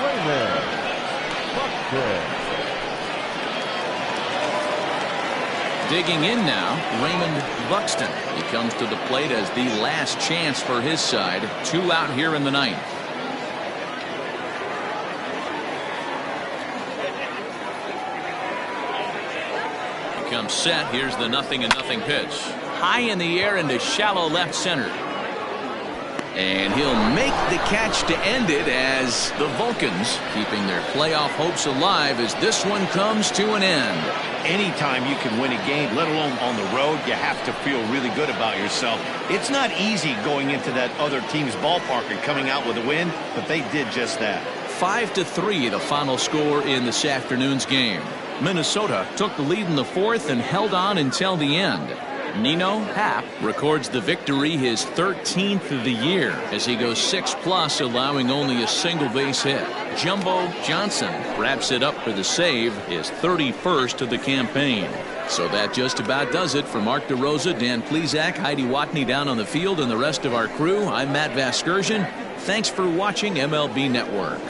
Raymond Buxton. Digging in now, Raymond Buxton. He comes to the plate as the last chance for his side. 2 out here in the 9th. set. Here's the 0-0 pitch. High in the air into shallow left center. And he'll make the catch to end it as the Vulcans keeping their playoff hopes alive as this one comes to an end. Anytime you can win a game, let alone on the road, you have to feel really good about yourself. It's not easy going into that other team's ballpark and coming out with a win, but they did just that. 5-3 the final score in this afternoon's game. Minnesota took the lead in the fourth and held on until the end. Nino Happ records the victory, his 13th of the year, as he goes 6+, allowing only a single base hit. Jumbo Johnson wraps it up for the save, his 31st of the campaign. So that just about does it. For Mark DeRosa, Dan Plesac, Heidi Watney down on the field, and the rest of our crew, I'm Matt Vasgersian. Thanks for watching MLB Network.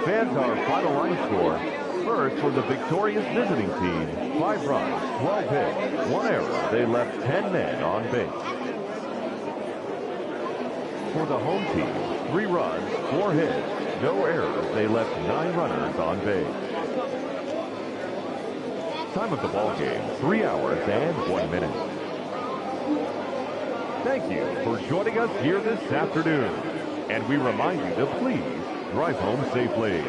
Fans, our final line score. First, for the victorious visiting team, 5 runs, 12 hits, 1 error. They left 10 men on base. For the home team, 3 runs, 4 hits, no errors. They left 9 runners on base. Time of the ball game, 3 hours and 1 minute. Thank you for joining us here this afternoon. And we remind you to please drive home safely.